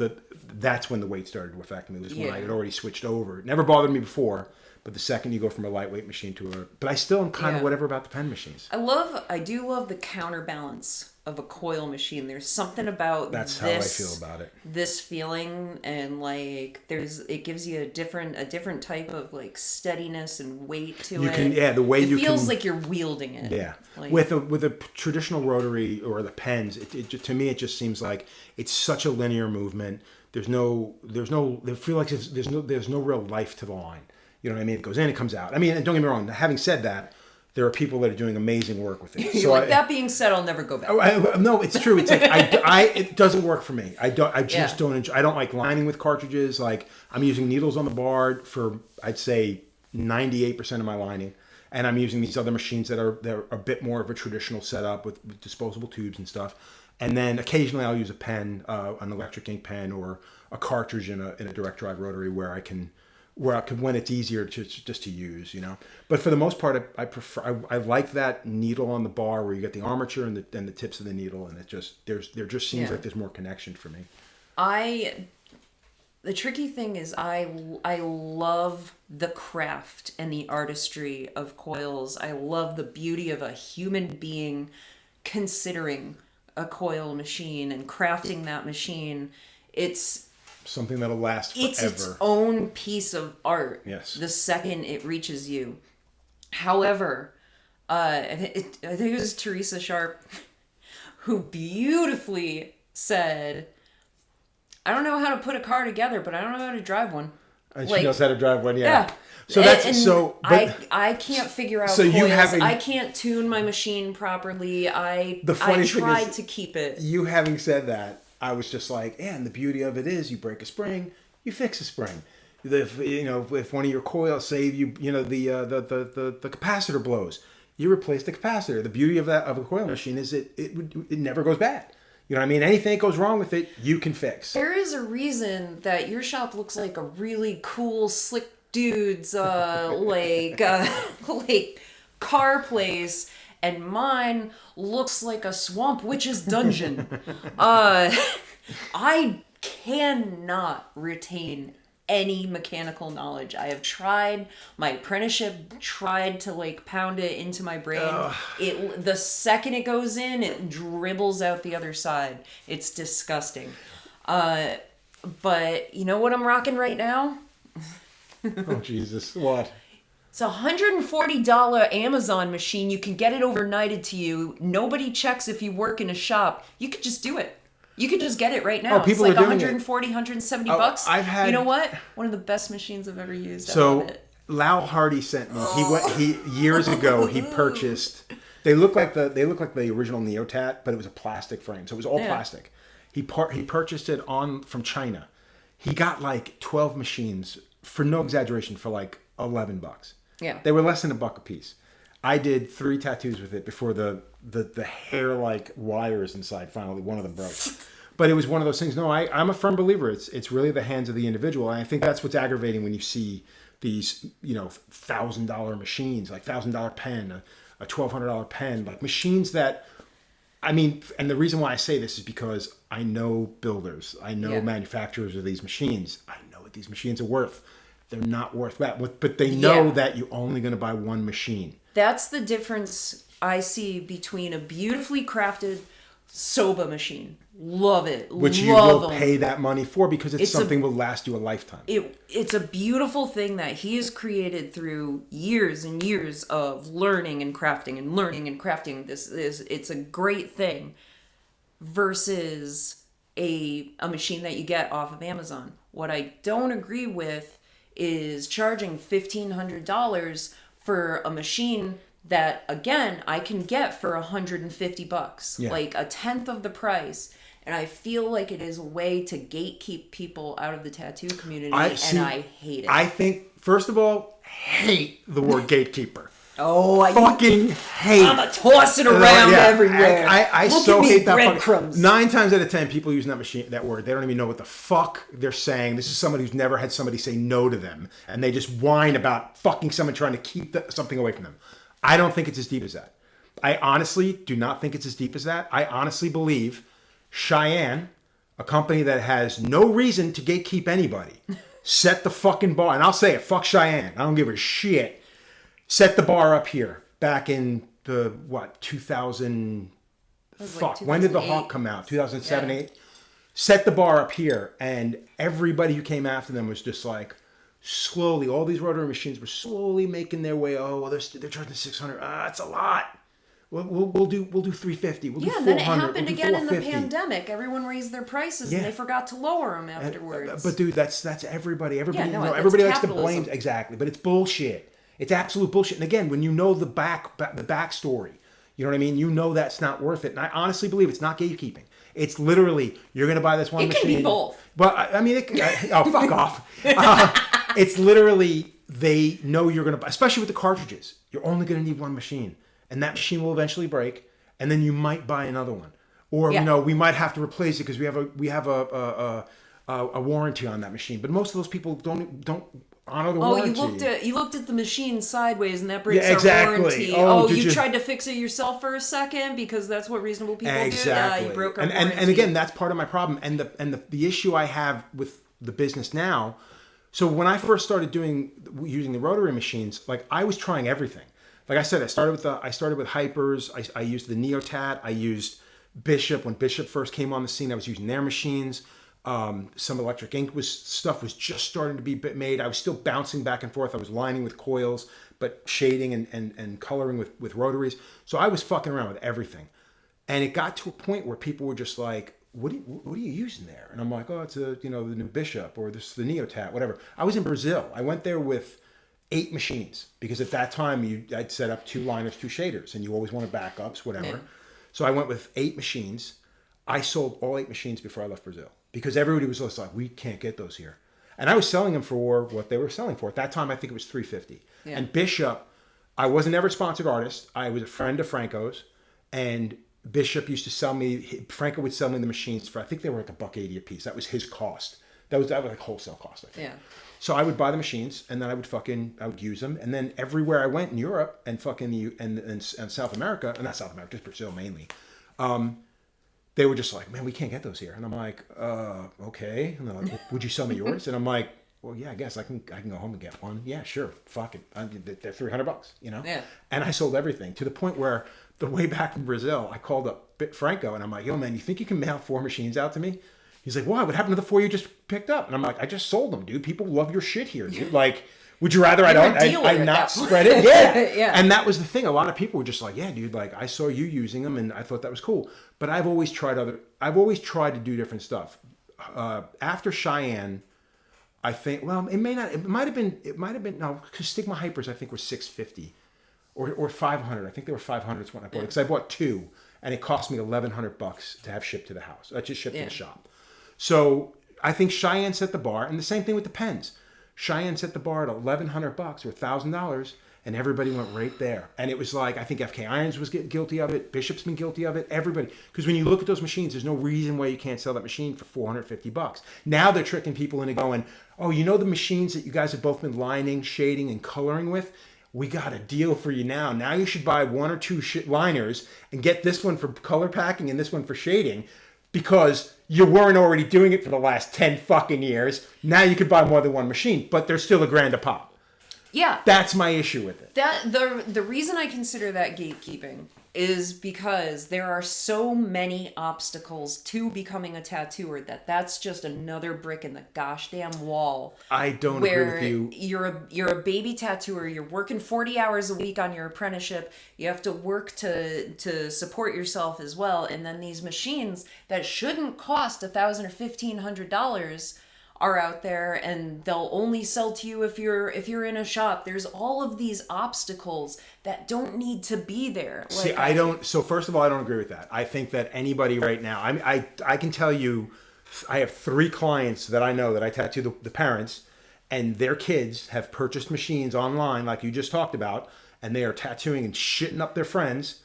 [SPEAKER 1] that's when the weight started to affect me. It was when
[SPEAKER 2] Yeah.
[SPEAKER 1] I had already switched over. It never bothered me before, but the second you go from a lightweight machine to a... But I still am kind of
[SPEAKER 2] Yeah.
[SPEAKER 1] whatever about the pen machines.
[SPEAKER 2] I do love the counterbalance of a coil machine. There's something about
[SPEAKER 1] That's how I feel about it.
[SPEAKER 2] This feeling, and like it gives you a different type of like steadiness and weight to it.
[SPEAKER 1] The way
[SPEAKER 2] it
[SPEAKER 1] you
[SPEAKER 2] feels
[SPEAKER 1] can,
[SPEAKER 2] like you're wielding it.
[SPEAKER 1] Yeah,
[SPEAKER 2] Like,
[SPEAKER 1] with a traditional rotary or the pens, to me it just seems like it's such a linear movement. There's no. I feel like there's no real life to the line. You know what I mean? It goes in, it comes out. I mean, don't get me wrong. Having said that, there are people that are doing amazing work with it. So
[SPEAKER 2] that being said, I'll never go back.
[SPEAKER 1] No, it's true. It's like it doesn't work for me. I just don't enjoy. I don't like lining with cartridges. Like I'm using needles on the bar for I'd say 98% of my lining, and I'm using these other machines that are a bit more of a traditional setup with disposable tubes and stuff. And then occasionally I'll use a pen, an electric ink pen, or a cartridge in a direct drive rotary where when it's easier just to use, you know. But for the most part, I like that needle on the bar where you get the armature and the tips of the needle, and there just seems like there's more connection for me.
[SPEAKER 2] The tricky thing is I love the craft and the artistry of coils. I love the beauty of a human being considering a coil machine and crafting that machine. It's
[SPEAKER 1] something that'll last forever.
[SPEAKER 2] It's its own piece of art.
[SPEAKER 1] Yes.
[SPEAKER 2] The second it reaches you. However, I think it was Teresa Sharp who beautifully said, I don't know how to put a car together, but I don't know how to drive one.
[SPEAKER 1] And she knows how to drive one,
[SPEAKER 2] yeah.
[SPEAKER 1] So
[SPEAKER 2] I can't figure out
[SPEAKER 1] so
[SPEAKER 2] coils. I can't tune my machine properly. I tried to keep it.
[SPEAKER 1] You having said that, I was just like, yeah, and the beauty of it is you break a spring, you fix a spring. If one of your coils, say the capacitor blows, you replace the capacitor. The beauty of a coil machine is it never goes bad. You know what I mean? Anything that goes wrong with it, you can fix.
[SPEAKER 2] There is a reason that your shop looks like a really cool, slick dude's like car place, and mine looks like a swamp witch's dungeon. I cannot retain any mechanical knowledge. I have tried. My apprenticeship tried to like pound it into my brain. The second it goes in, it dribbles out the other side. It's disgusting. But you know what I'm rocking right now?
[SPEAKER 1] Oh Jesus! What?
[SPEAKER 2] It's a $140 Amazon machine. You can get it overnighted to you. Nobody checks if you work in a shop. You could just do it. You could just get it right now.
[SPEAKER 1] People
[SPEAKER 2] it's like
[SPEAKER 1] are doing
[SPEAKER 2] 140, 170 bucks. You know what? One of the best machines I've ever used.
[SPEAKER 1] So Lau Hardy sent me. He years ago he purchased. They look like the original Neotat, but it was a plastic frame, so it was all plastic. He purchased it from China. He got like 12 machines for no exaggeration for like $11.
[SPEAKER 2] Yeah,
[SPEAKER 1] they were less than $1 a piece. I did 3 tattoos with it before the hair like wires inside finally one of them broke. But it was one of those things. No, I'm a firm believer. It's really the hands of the individual, and I think that's what's aggravating when you see these $1,000 machines, like $1,000 pen, a $1,200 pen, like machines that. I mean, and the reason why I say this is because I know builders, I know manufacturers of these machines. I know what these machines are worth. They're not worth that, but they know that you're only going to buy one machine. That's
[SPEAKER 2] the difference I see between a beautifully crafted Soba machine. Love it.
[SPEAKER 1] Which you will pay that money for because it's something will last you a lifetime.
[SPEAKER 2] It's a beautiful thing that he has created through years and years of learning and crafting and learning and crafting. It's a great thing versus a machine that you get off of Amazon. What I don't agree with is charging $1,500 for a machine that, again, I can get for $150, like a tenth of the price. And I feel like it is a way to gatekeep people out of the tattoo community, I hate it.
[SPEAKER 1] I think, first of all, hate the word gatekeeper.
[SPEAKER 2] I
[SPEAKER 1] fucking hate.
[SPEAKER 2] I'm a toss it around everywhere.
[SPEAKER 1] I so hate that. 9 times out of 10, people using that word, they don't even know what the fuck they're saying. This is somebody who's never had somebody say no to them, and they just whine about fucking someone trying to keep something away from them. I don't think it's as deep as that. I honestly do not think it's as deep as that. I honestly believe Cheyenne a company that has no reason to gatekeep anybody, set the fucking bar, and I'll say it, fuck Cheyenne, I don't give a shit, set the bar up here back in the, 2000, fuck,
[SPEAKER 2] like
[SPEAKER 1] when did The Hawk come out? 2007, 8? Set the bar up here, and everybody who came after them was just like, slowly, all these rotary machines were slowly making their way. Oh, well, they're charging 600. It's a lot. We'll do 350. We'll do 400.
[SPEAKER 2] And then it happened again in the
[SPEAKER 1] 450.
[SPEAKER 2] pandemic. Everyone raised their prices and they forgot to lower them afterwards.
[SPEAKER 1] But dude, that's everybody. Everybody,
[SPEAKER 2] it's
[SPEAKER 1] everybody likes to
[SPEAKER 2] capitalism.
[SPEAKER 1] blame exactly, but it's bullshit. It's absolute bullshit. And again, when you know the backstory, you know what I mean. You know that's not worth it. And I honestly believe it's not gatekeeping. It's literally you're going to buy this one machine.
[SPEAKER 2] It can be both.
[SPEAKER 1] But I mean, oh fuck off. It's literally they know you're going to buy, especially with the cartridges. You're only going to need one machine, and that machine will eventually break, and then you might buy another one, or we might have to replace it because we have a warranty on that machine. But most of those people don't honor the warranty.
[SPEAKER 2] You looked at the machine sideways, and that breaks
[SPEAKER 1] exactly.
[SPEAKER 2] our warranty. You tried to fix it yourself for a second because that's what reasonable people do. You broke our warranty.
[SPEAKER 1] And again, that's part of my problem, and the issue I have with the business now. So when I first started using the rotary machines, like I was trying everything. Like I said, I started with Hypers. I used the Neotat. I used Bishop when Bishop first came on the scene. I was using their machines. Some electric ink stuff was just starting to be made. I was still bouncing back and forth. I was lining with coils, but shading and coloring with rotaries. So I was fucking around with everything, and it got to a point where people were just like, what are you using there? And I'm like, oh, it's the new Bishop or this the Neotat, whatever. I was in Brazil. I went there with 8 machines because at that time I'd set up 2 liners, 2 shaders, and you always wanted backups, whatever. Yeah. So I went with 8 machines. I sold all 8 machines before I left Brazil because everybody was just like, we can't get those here. And I was selling them for what they were selling for. At that time, I think it was $350. Yeah. And Bishop, I wasn't ever a sponsored artist. I was a friend of Franco's, and Bishop used to sell me. Franco would sell me the machines for, I think they were like $1.80 a piece. That was his cost. That was like wholesale cost, I think. Yeah. So I would buy the machines, and then I would use them, and then everywhere I went in Europe and and South America, and not South America, just Brazil mainly, they were just like, man, we can't get those here. And I'm like, okay. And they're like, well, would you sell me yours? And I'm like, well, yeah, I guess I can go home and get one. Yeah, sure. Fuck it. They're $300, Yeah. And I sold everything to the point where the way back from Brazil, I called up Franco and I'm like, yo, man, you think you can mail 4 machines out to me? He's like, why? What happened to the 4 you just picked up? And I'm like, I just sold them, dude. People love your shit here, dude. Like, would you rather I not spread it? Yeah. Yeah. And that was the thing. A lot of people were just like, yeah, dude, like I saw you using them and I thought that was cool. But I've always tried to do different stuff. After Cheyenne, I think, well, it might have been, no, because Stigma Hypers, I think, were $650 or $500. I think they were $500 when I bought it, because I bought 2, and it cost me $1,100 to have shipped to the house. That just shipped to the shop. So I think Cheyenne set the bar, and the same thing with the pens. Cheyenne set the bar at $1,100 or $1,000, and everybody went right there. And it was like, I think FK Irons was guilty of it. Bishop's been guilty of it. Everybody. Because when you look at those machines, there's no reason why you can't sell that machine for $450. Now they're tricking people into going, oh, the machines that you guys have both been lining, shading, and coloring with? We got a deal for you now. Now you should buy 1 or 2 liners and get this one for color packing and this one for shading, because you weren't already doing it for the last 10 fucking years. Now you could buy more than one machine, but they're still $1,000 a pop. Yeah. That's my issue with it.
[SPEAKER 2] The reason I consider that gatekeeping is because there are so many obstacles to becoming a tattooer that's just another brick in the gosh damn wall.
[SPEAKER 1] I don't agree with you.
[SPEAKER 2] You're a baby tattooer. You're working 40 hours a week on your apprenticeship. You have to work to support yourself as well. And then these machines that shouldn't cost $1,000 or $1,500 are out there, and they'll only sell to you if you're in a shop. There's all of these obstacles that don't need to be there.
[SPEAKER 1] See, so first of all, I don't agree with that. I think that anybody right now, I can tell you, I have 3 clients that I know that I tattoo the parents, and their kids have purchased machines online like you just talked about, and they are tattooing and shitting up their friends.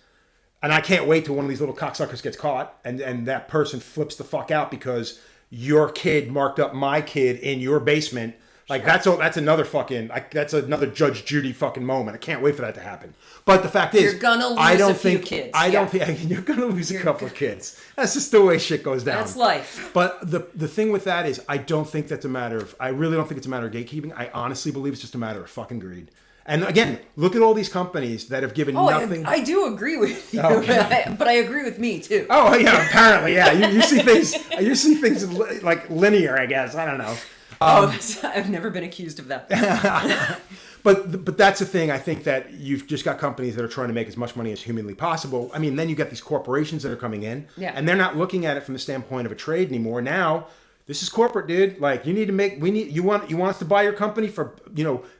[SPEAKER 1] And I can't wait till one of these little cocksuckers gets caught and that person flips the fuck out because your kid marked up my kid in your basement Like that's another fucking that's another Judge Judy fucking moment. I can't wait for that to happen. But the fact is,
[SPEAKER 2] you're gonna lose a few kids.
[SPEAKER 1] I don't think you're gonna lose a couple of kids. That's just the way shit goes down.
[SPEAKER 2] That's life.
[SPEAKER 1] But the thing with that is, I don't think that's a matter of. I really don't think it's a matter of gatekeeping. I honestly believe it's just a matter of fucking greed. And again, look at all these companies that have given nothing.
[SPEAKER 2] I do agree with you, but I agree with me too.
[SPEAKER 1] Oh yeah, apparently yeah. You see things. You see things like linear. I guess I don't know.
[SPEAKER 2] I've never been accused of that.
[SPEAKER 1] But that's the thing. I think that you've just got companies that are trying to make as much money as humanly possible. I mean, then you got these corporations that are coming in, and they're not looking at it from the standpoint of a trade anymore. Now, this is corporate, dude. Like, you need to make. You want us to buy your company for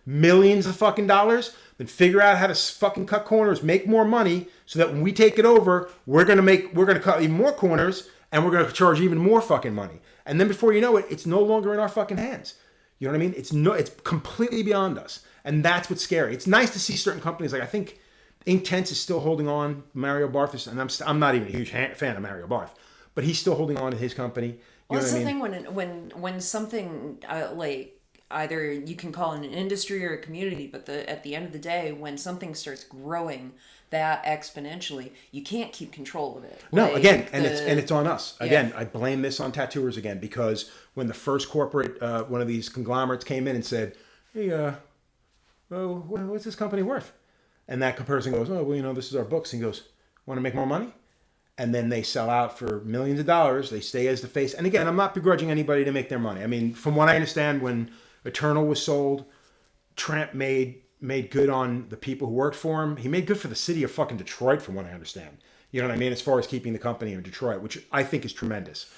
[SPEAKER 1] millions of fucking dollars. Then figure out how to fucking cut corners, make more money, so that when we take it over, we're gonna cut even more corners, and we're gonna charge even more fucking money. And then before you know it, it's no longer in our fucking hands. You know what I mean? It's completely beyond us. And that's what's scary. It's nice to see certain companies, like I think Inktense is still holding on. Mario Barth is, and I'm not even a huge fan of Mario Barth, but he's still holding on to his company.
[SPEAKER 2] Well, that's the thing when something like either you can call it an industry or a community, but at the end of the day, when something starts growing that exponentially, you can't keep control of it.
[SPEAKER 1] No, like, again, it's on us. Again, I blame this on tattooers again, because when the first corporate one of these conglomerates came in and said, "Hey, what's this company worth?" And that person goes, "Oh, well, this is our books." And he goes, "Want to make more money?" And then they sell out for millions of dollars. They stay as the face. And again, I'm not begrudging anybody to make their money. I mean, from what I understand, when Eternal was sold, Tramp made good on the people who worked for him. He made good for the city of fucking Detroit, from what I understand. You know what I mean? As far as keeping the company in Detroit, which I think is tremendous.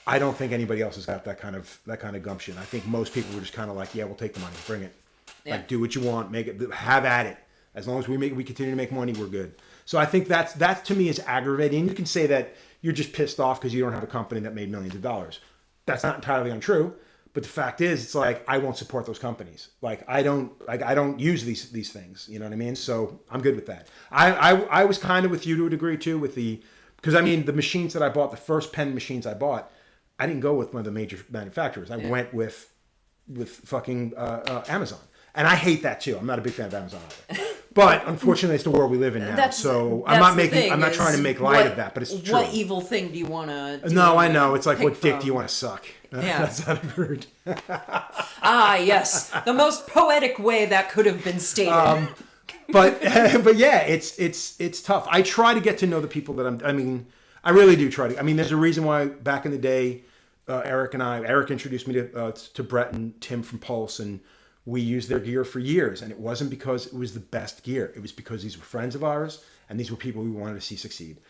[SPEAKER 1] I don't think anybody else has got that kind of gumption. I think most people were just kind of like, "Yeah, we'll take the money, bring it, like do what you want, make it, have at it. As long as we continue to make money, we're good." So I think that to me is aggravating. You can say that you're just pissed off because you don't have a company that made millions of dollars. That's not entirely untrue. But the fact is, it's like, I won't support those companies. Like, I don't use these things. You know what I mean? So I'm good with that. I was kind of with you to a degree too, because I mean, the machines that I bought, the first pen machines I bought, I didn't go with one of the major manufacturers. I went with fucking Amazon. And I hate that too. I'm not a big fan of Amazon either. But unfortunately, it's the world we live in now. I'm not trying to make light of that, but it's true.
[SPEAKER 2] What evil thing do you want to do?
[SPEAKER 1] No, I know. It's like, what dick do you want to suck? Yeah. That's not rude.
[SPEAKER 2] Yes. The most poetic way that could have been stated.
[SPEAKER 1] But yeah, it's tough. I try to get to know the people that I really do try to. I mean, there's a reason why back in the day, Eric introduced me to Brett and Tim from Pulse, and we used their gear for years. And it wasn't because it was the best gear. It was because these were friends of ours, and these were people we wanted to see succeed.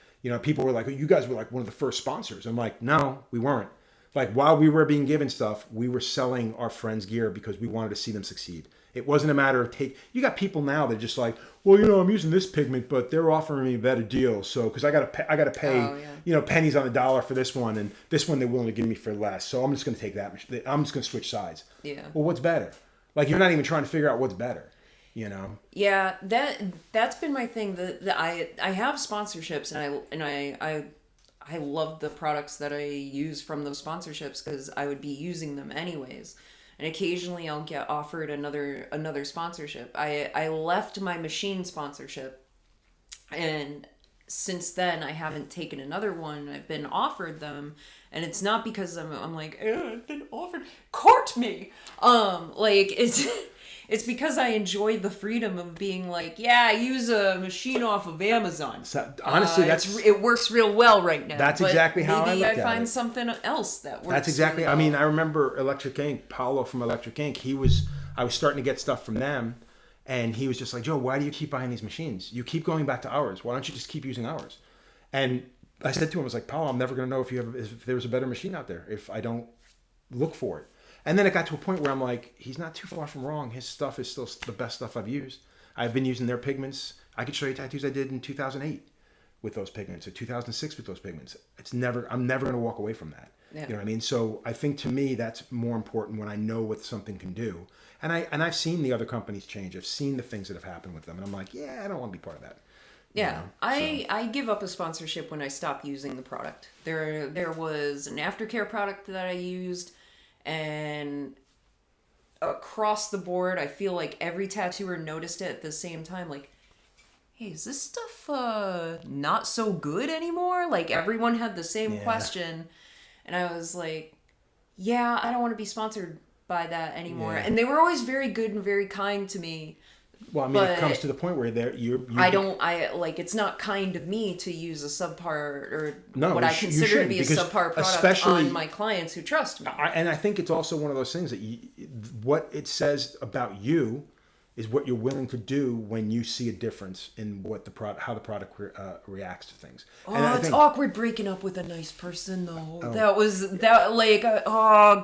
[SPEAKER 1] People were like, "Oh, you guys were like one of the first sponsors." I'm like, "No, we weren't." Like, while we were being given stuff, we were selling our friends' gear because we wanted to see them succeed. It wasn't a matter of you got people now that are just like, "Well, I'm using this pigment, but they're offering me a better deal. So, because I got to pay, pennies on the dollar for this one, and this one they're willing to give me for less. So I'm just going to take that. I'm just going to switch sides." Yeah. Well, what's better? Like, you're not even trying to figure out what's better.
[SPEAKER 2] Yeah, that's been my thing. I have sponsorships, and I love the products that I use from those sponsorships because I would be using them anyways. And occasionally I'll get offered another sponsorship. I left my machine sponsorship, and since then I haven't taken another one. I've been offered them, and it's not because I'm like, I've been offered, court me. It's because I enjoy the freedom of being like, I use a machine off of Amazon.
[SPEAKER 1] So, honestly,
[SPEAKER 2] it works real well right now.
[SPEAKER 1] That's exactly how I look at it.
[SPEAKER 2] Maybe I find something else that works.
[SPEAKER 1] That's exactly.
[SPEAKER 2] Really well.
[SPEAKER 1] I mean, I remember Electric Ink, Paolo from Electric Ink. I was starting to get stuff from them, and he was just like, "Joe, why do you keep buying these machines? You keep going back to ours. Why don't you just keep using ours?" And I said to him, "I was like, Paolo, I'm never going to know if there's a better machine out there if I don't look for it." And then it got to a point where I'm like, he's not too far from wrong. His stuff is still the best stuff I've used. I've been using their pigments. I could show you tattoos I did in 2008 with those pigments, or 2006 with those pigments. I'm never going to walk away from that. Yeah. You know what I mean? So I think to me, that's more important when I know what something can do. And I've seen the other companies change. I've seen the things that have happened with them. And I'm like, I don't want to be part of that.
[SPEAKER 2] Yeah, I give up a sponsorship when I stop using the product. There was an aftercare product that I used, and across the board, I feel like every tattooer noticed it at the same time. Like, hey, is this stuff not so good anymore? Like, everyone had the same question. And I was like, yeah, I don't want to be sponsored by that anymore.
[SPEAKER 1] Yeah.
[SPEAKER 2] And they were always very good and very kind to me.
[SPEAKER 1] Well, I mean, it comes to the point where
[SPEAKER 2] It's not kind of me to use a subpar or
[SPEAKER 1] no,
[SPEAKER 2] what I consider to be a subpar product on my clients who trust me.
[SPEAKER 1] And I think it's also one of those things that what it says about you is what you're willing to do when you see a difference in how the product reacts to things.
[SPEAKER 2] It's awkward breaking up with a nice person, though. Oh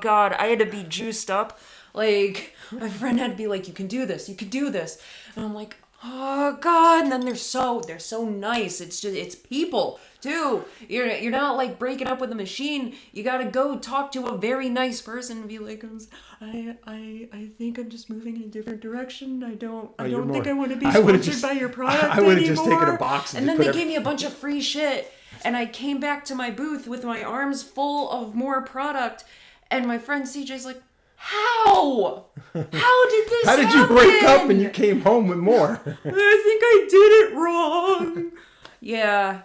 [SPEAKER 2] God, I had to be juiced up. Like, my friend had to be like, you can do this, and I'm like, oh God. And then they're so nice. It's people too. You're not like breaking up with a machine. You gotta go talk to a very nice person and be like, I think I'm just moving in a different direction. I don't think I want to be sponsored by your product anymore.
[SPEAKER 1] I would have just taken a box
[SPEAKER 2] and then they gave me a bunch of free shit, and I came back to my booth with my arms full of more product, and my friend CJ's like, how did this
[SPEAKER 1] How did you break up and you came home with more?
[SPEAKER 2] I think I did it wrong. Yeah.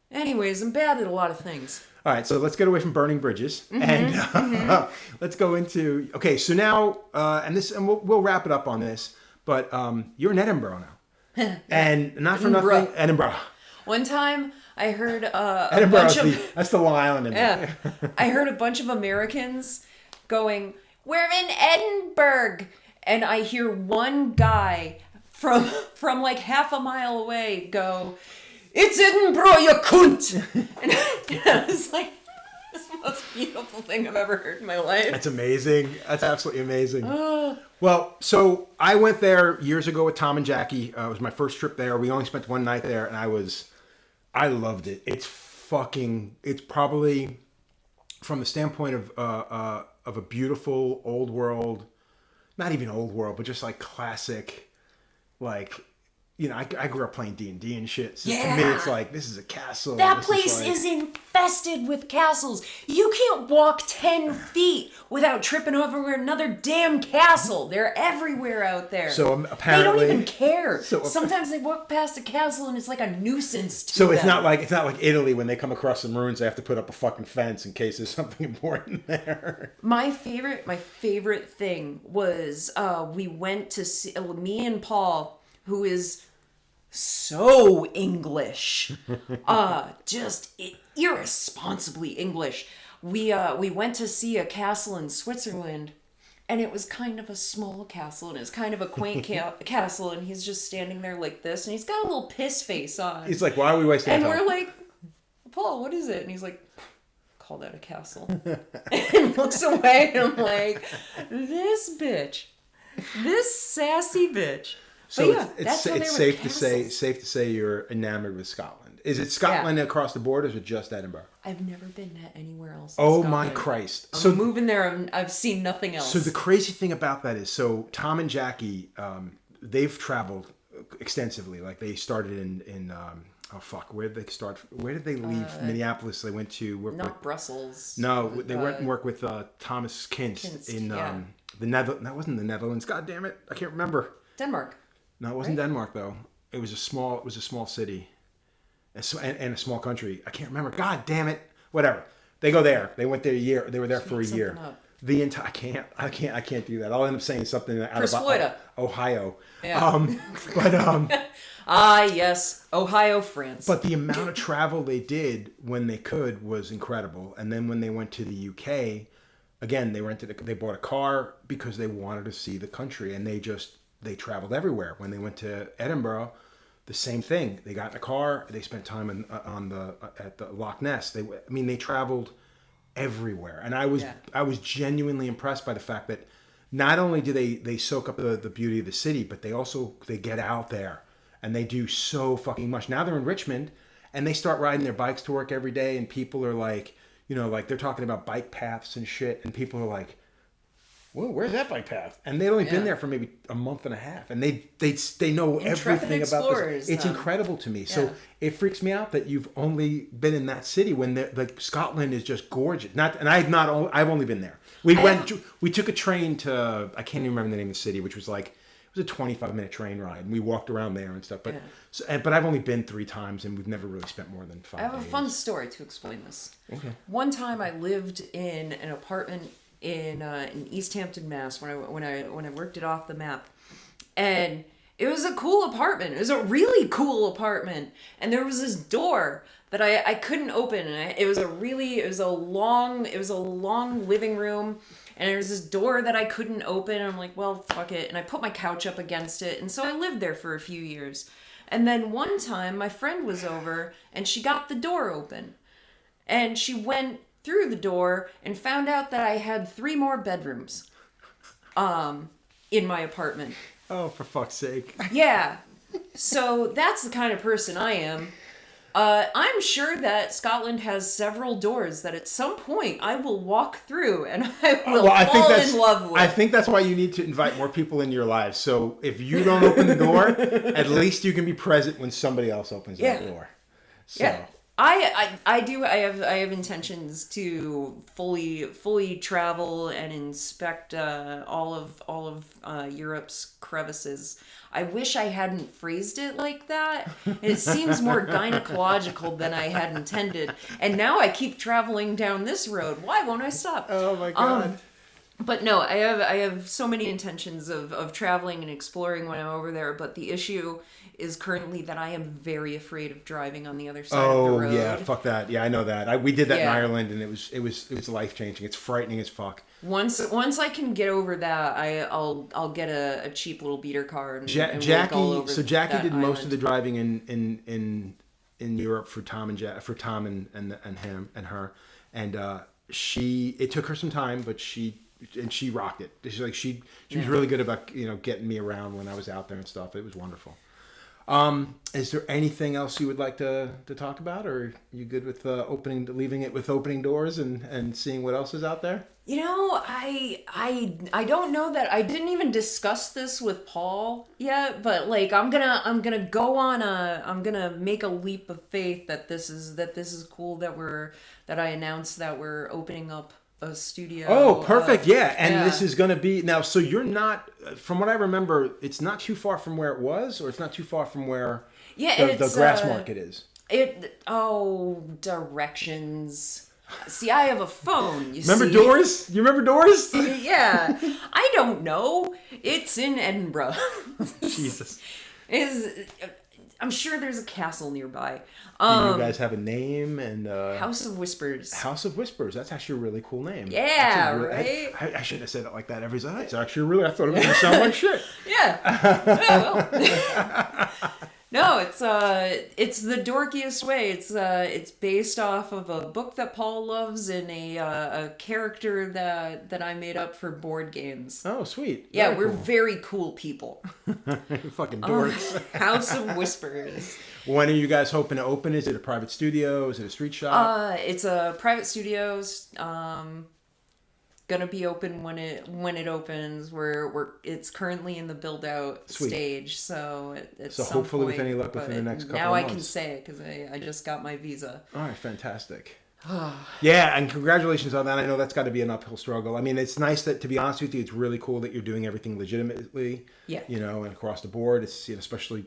[SPEAKER 2] Anyways, I'm bad at a lot of things.
[SPEAKER 1] All right, so let's get away from burning bridges and let's go into so now and we'll wrap it up on this. But you're in Edinburgh now, and not for nothing, Edinburgh.
[SPEAKER 2] One time I heard
[SPEAKER 1] that's the Long Island.
[SPEAKER 2] Yeah, I heard a bunch of Americans going, "We're in Edinburgh," and I hear one guy from like half a mile away go, "It's Edinburgh, you cunt!" And I was like, "This is the most beautiful thing I've ever heard in my life."
[SPEAKER 1] That's amazing. That's absolutely amazing. Well, so I went there years ago with Tom and Jackie. It was my first trip there. We only spent one night there, and I loved it. It's probably, from the standpoint of a beautiful old world, not even old world, but just like classic, like, you know, I grew up playing D&D and shit. So to me, it's like, this is a castle.
[SPEAKER 2] That place is infested with castles. You can't walk 10 feet without tripping over another damn castle. They're everywhere out there.
[SPEAKER 1] So apparently,
[SPEAKER 2] they don't even care. Sometimes they walk past a castle and it's like a nuisance to
[SPEAKER 1] them.
[SPEAKER 2] them.
[SPEAKER 1] It's not like Italy when they come across some ruins, they have to put up a fucking fence in case there's something important there.
[SPEAKER 2] My favorite thing was we went to see, me and Paul, who is so English, just irresponsibly English. We went to see a castle in Switzerland, and it was kind of a small castle, and it's kind of a quaint castle, and he's just standing there like this, and he's got a little piss face on.
[SPEAKER 1] He's like, "Why are we wasting time?"
[SPEAKER 2] And we're like, "Paul, what is it?" And he's like, "Call that a castle." And looks away, and I'm like, "This sassy bitch."
[SPEAKER 1] So it's safe to say you're enamored with Scotland. Is it Scotland across the board, or is it just Edinburgh?
[SPEAKER 2] I've never been to anywhere else.
[SPEAKER 1] Oh my Christ!
[SPEAKER 2] I'm moving there. I've seen nothing else.
[SPEAKER 1] So the crazy thing about that is, so Tom and Jackie, they've traveled extensively. Like they started in where did they start? Where did they leave Minneapolis? They went to work with
[SPEAKER 2] Brussels.
[SPEAKER 1] No, they went and worked with Thomas Kinst in the Netherlands. That wasn't the Netherlands. God damn it! I can't remember.
[SPEAKER 2] Denmark.
[SPEAKER 1] No, it wasn't Denmark though. It was a small city, and a small country. I can't remember. God damn it! Whatever. They go there. They went there a year. They were there for a year. The entire. I can't do that. I'll end up saying something out of Ohio.
[SPEAKER 2] Yeah. Yes, Ohio, France.
[SPEAKER 1] But the amount of travel they did when they could was incredible. And then when they went to the UK, again, they bought a car because they wanted to see the country, and they traveled everywhere. When they went to Edinburgh, the same thing. They got in a car. They spent time at the Loch Ness. They traveled everywhere, and I was genuinely impressed by the fact that not only do they soak up the beauty of the city, but they get out there and they do so fucking much. Now they're in Richmond, and they start riding their bikes to work every day, and people are like, you know, like they're talking about bike paths and shit, and people are like, well, where's that bike path? And they'd only been there for maybe a month and a half, and they know everything about this. It's incredible to me. So it freaks me out that you've only been in that city when like Scotland is just gorgeous. I've only been there. We took a train to, I can't even remember the name of the city, which was like, it was a 25-minute train ride, and we walked around there and stuff. But but I've only been 3 times, and we've never really spent more than 5 days.
[SPEAKER 2] I have a fun story to explain this.
[SPEAKER 1] Okay.
[SPEAKER 2] One time I lived in an apartment in East Hampton, Mass. When I worked it off the map, and it was a cool apartment. It was a really cool apartment, and there was this door that I couldn't open, and it was a long living room. And there was this door that I couldn't open. And I'm like, well, fuck it. And I put my couch up against it. And so I lived there for a few years. And then one time my friend was over and she got the door open. And she went through the door and found out that I had 3 more bedrooms in my apartment.
[SPEAKER 1] Oh, for fuck's sake.
[SPEAKER 2] Yeah. So that's the kind of person I am. I'm sure that Scotland has several doors that at some point I will walk through and I will fall in love with.
[SPEAKER 1] I think that's why you need to invite more people into your lives. So if you don't open the door, at least you can be present when somebody else opens the door. So.
[SPEAKER 2] Yeah. I do. I have intentions to fully travel and inspect all of Europe's crevices. I wish I hadn't phrased it like that. It seems more gynecological than I had intended. And now I keep traveling down this road. Why won't I stop?
[SPEAKER 1] Oh my god.
[SPEAKER 2] But no, I have so many intentions of traveling and exploring when I'm over there, but the issue is currently that I am very afraid of driving on the other side of the road.
[SPEAKER 1] Oh yeah, fuck that. Yeah, I know that. We did that in Ireland, and it was life changing. It's frightening as fuck.
[SPEAKER 2] Once I can get over that, I'll get a cheap little beater car and
[SPEAKER 1] Jackie.
[SPEAKER 2] All over
[SPEAKER 1] Jackie did most
[SPEAKER 2] island.
[SPEAKER 1] of the driving in Europe for Tom and him and her, and it took her some time, but she rocked it. She was really good about getting me around when I was out there and stuff. It was wonderful. Is there anything else you would like to talk about, or are you good with leaving it with opening doors and seeing what else is out there?
[SPEAKER 2] I don't know that I didn't even discuss this with Paul yet, but like I'm gonna go on I'm gonna make a leap of faith that this is cool that I announced that we're opening up a studio.
[SPEAKER 1] Oh, perfect. This is going to be now. So you're not, from what I remember, it's not too far from where it was, or it's not too far from where the grass market is.
[SPEAKER 2] Directions. See, I have a phone.
[SPEAKER 1] Remember Doors? You remember Doors?
[SPEAKER 2] Yeah. I don't know. It's in Edinburgh.
[SPEAKER 1] Jesus.
[SPEAKER 2] I'm sure there's a castle nearby.
[SPEAKER 1] Do you guys have a name? And
[SPEAKER 2] House of Whispers.
[SPEAKER 1] House of Whispers. That's actually a really cool name.
[SPEAKER 2] Yeah, right?
[SPEAKER 1] I shouldn't have said it like that. Everybody's like, it's actually really, I thought it was going to sound like shit.
[SPEAKER 2] Yeah. Well. No, it's the dorkiest way. It's based off of a book that Paul loves and a character that I made up for board games.
[SPEAKER 1] Oh, sweet.
[SPEAKER 2] Yeah,
[SPEAKER 1] Very
[SPEAKER 2] we're
[SPEAKER 1] cool.
[SPEAKER 2] very cool people.
[SPEAKER 1] Fucking dorks.
[SPEAKER 2] House of Whispers.
[SPEAKER 1] When are you guys hoping to open? Is it a private studio? Is it a street shop?
[SPEAKER 2] It's a private studio. Gonna be open when it opens. It's currently in the build out stage, so it's
[SPEAKER 1] so hopefully with any luck within the next couple of months.
[SPEAKER 2] Now I can say it because I just got my visa.
[SPEAKER 1] All right, fantastic. Yeah, and congratulations on that. I know that's got to be an uphill struggle. I mean, it's nice that, to be honest with you, it's really cool that you're doing everything legitimately.
[SPEAKER 2] Yeah.
[SPEAKER 1] And across the board, it's especially.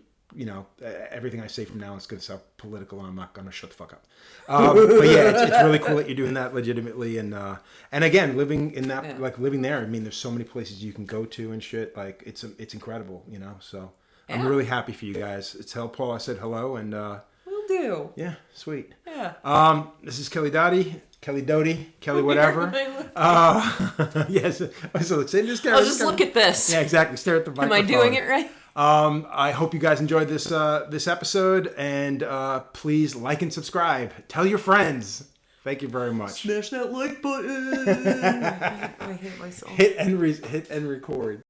[SPEAKER 1] Everything I say from now on is going to sound political, and I'm not going to shut the fuck up. But yeah, it's really cool that you're doing that legitimately, and again, living in that, like living there. I mean, there's so many places you can go to and shit. Like it's incredible, So I'm really happy for you guys. Tell Paul I said hello, and
[SPEAKER 2] will do.
[SPEAKER 1] Yeah, sweet.
[SPEAKER 2] Yeah.
[SPEAKER 1] This is Kelly Doty, Kelly whatever. Yes. So let's say this guy.
[SPEAKER 2] I'll just look at this.
[SPEAKER 1] Yeah, exactly. Stare at the microphone.
[SPEAKER 2] Am I doing it right?
[SPEAKER 1] I hope you guys enjoyed this episode, and please like and subscribe. Tell your friends. Thank you very much.
[SPEAKER 2] Smash that like button. I hate myself.
[SPEAKER 1] Hit and record.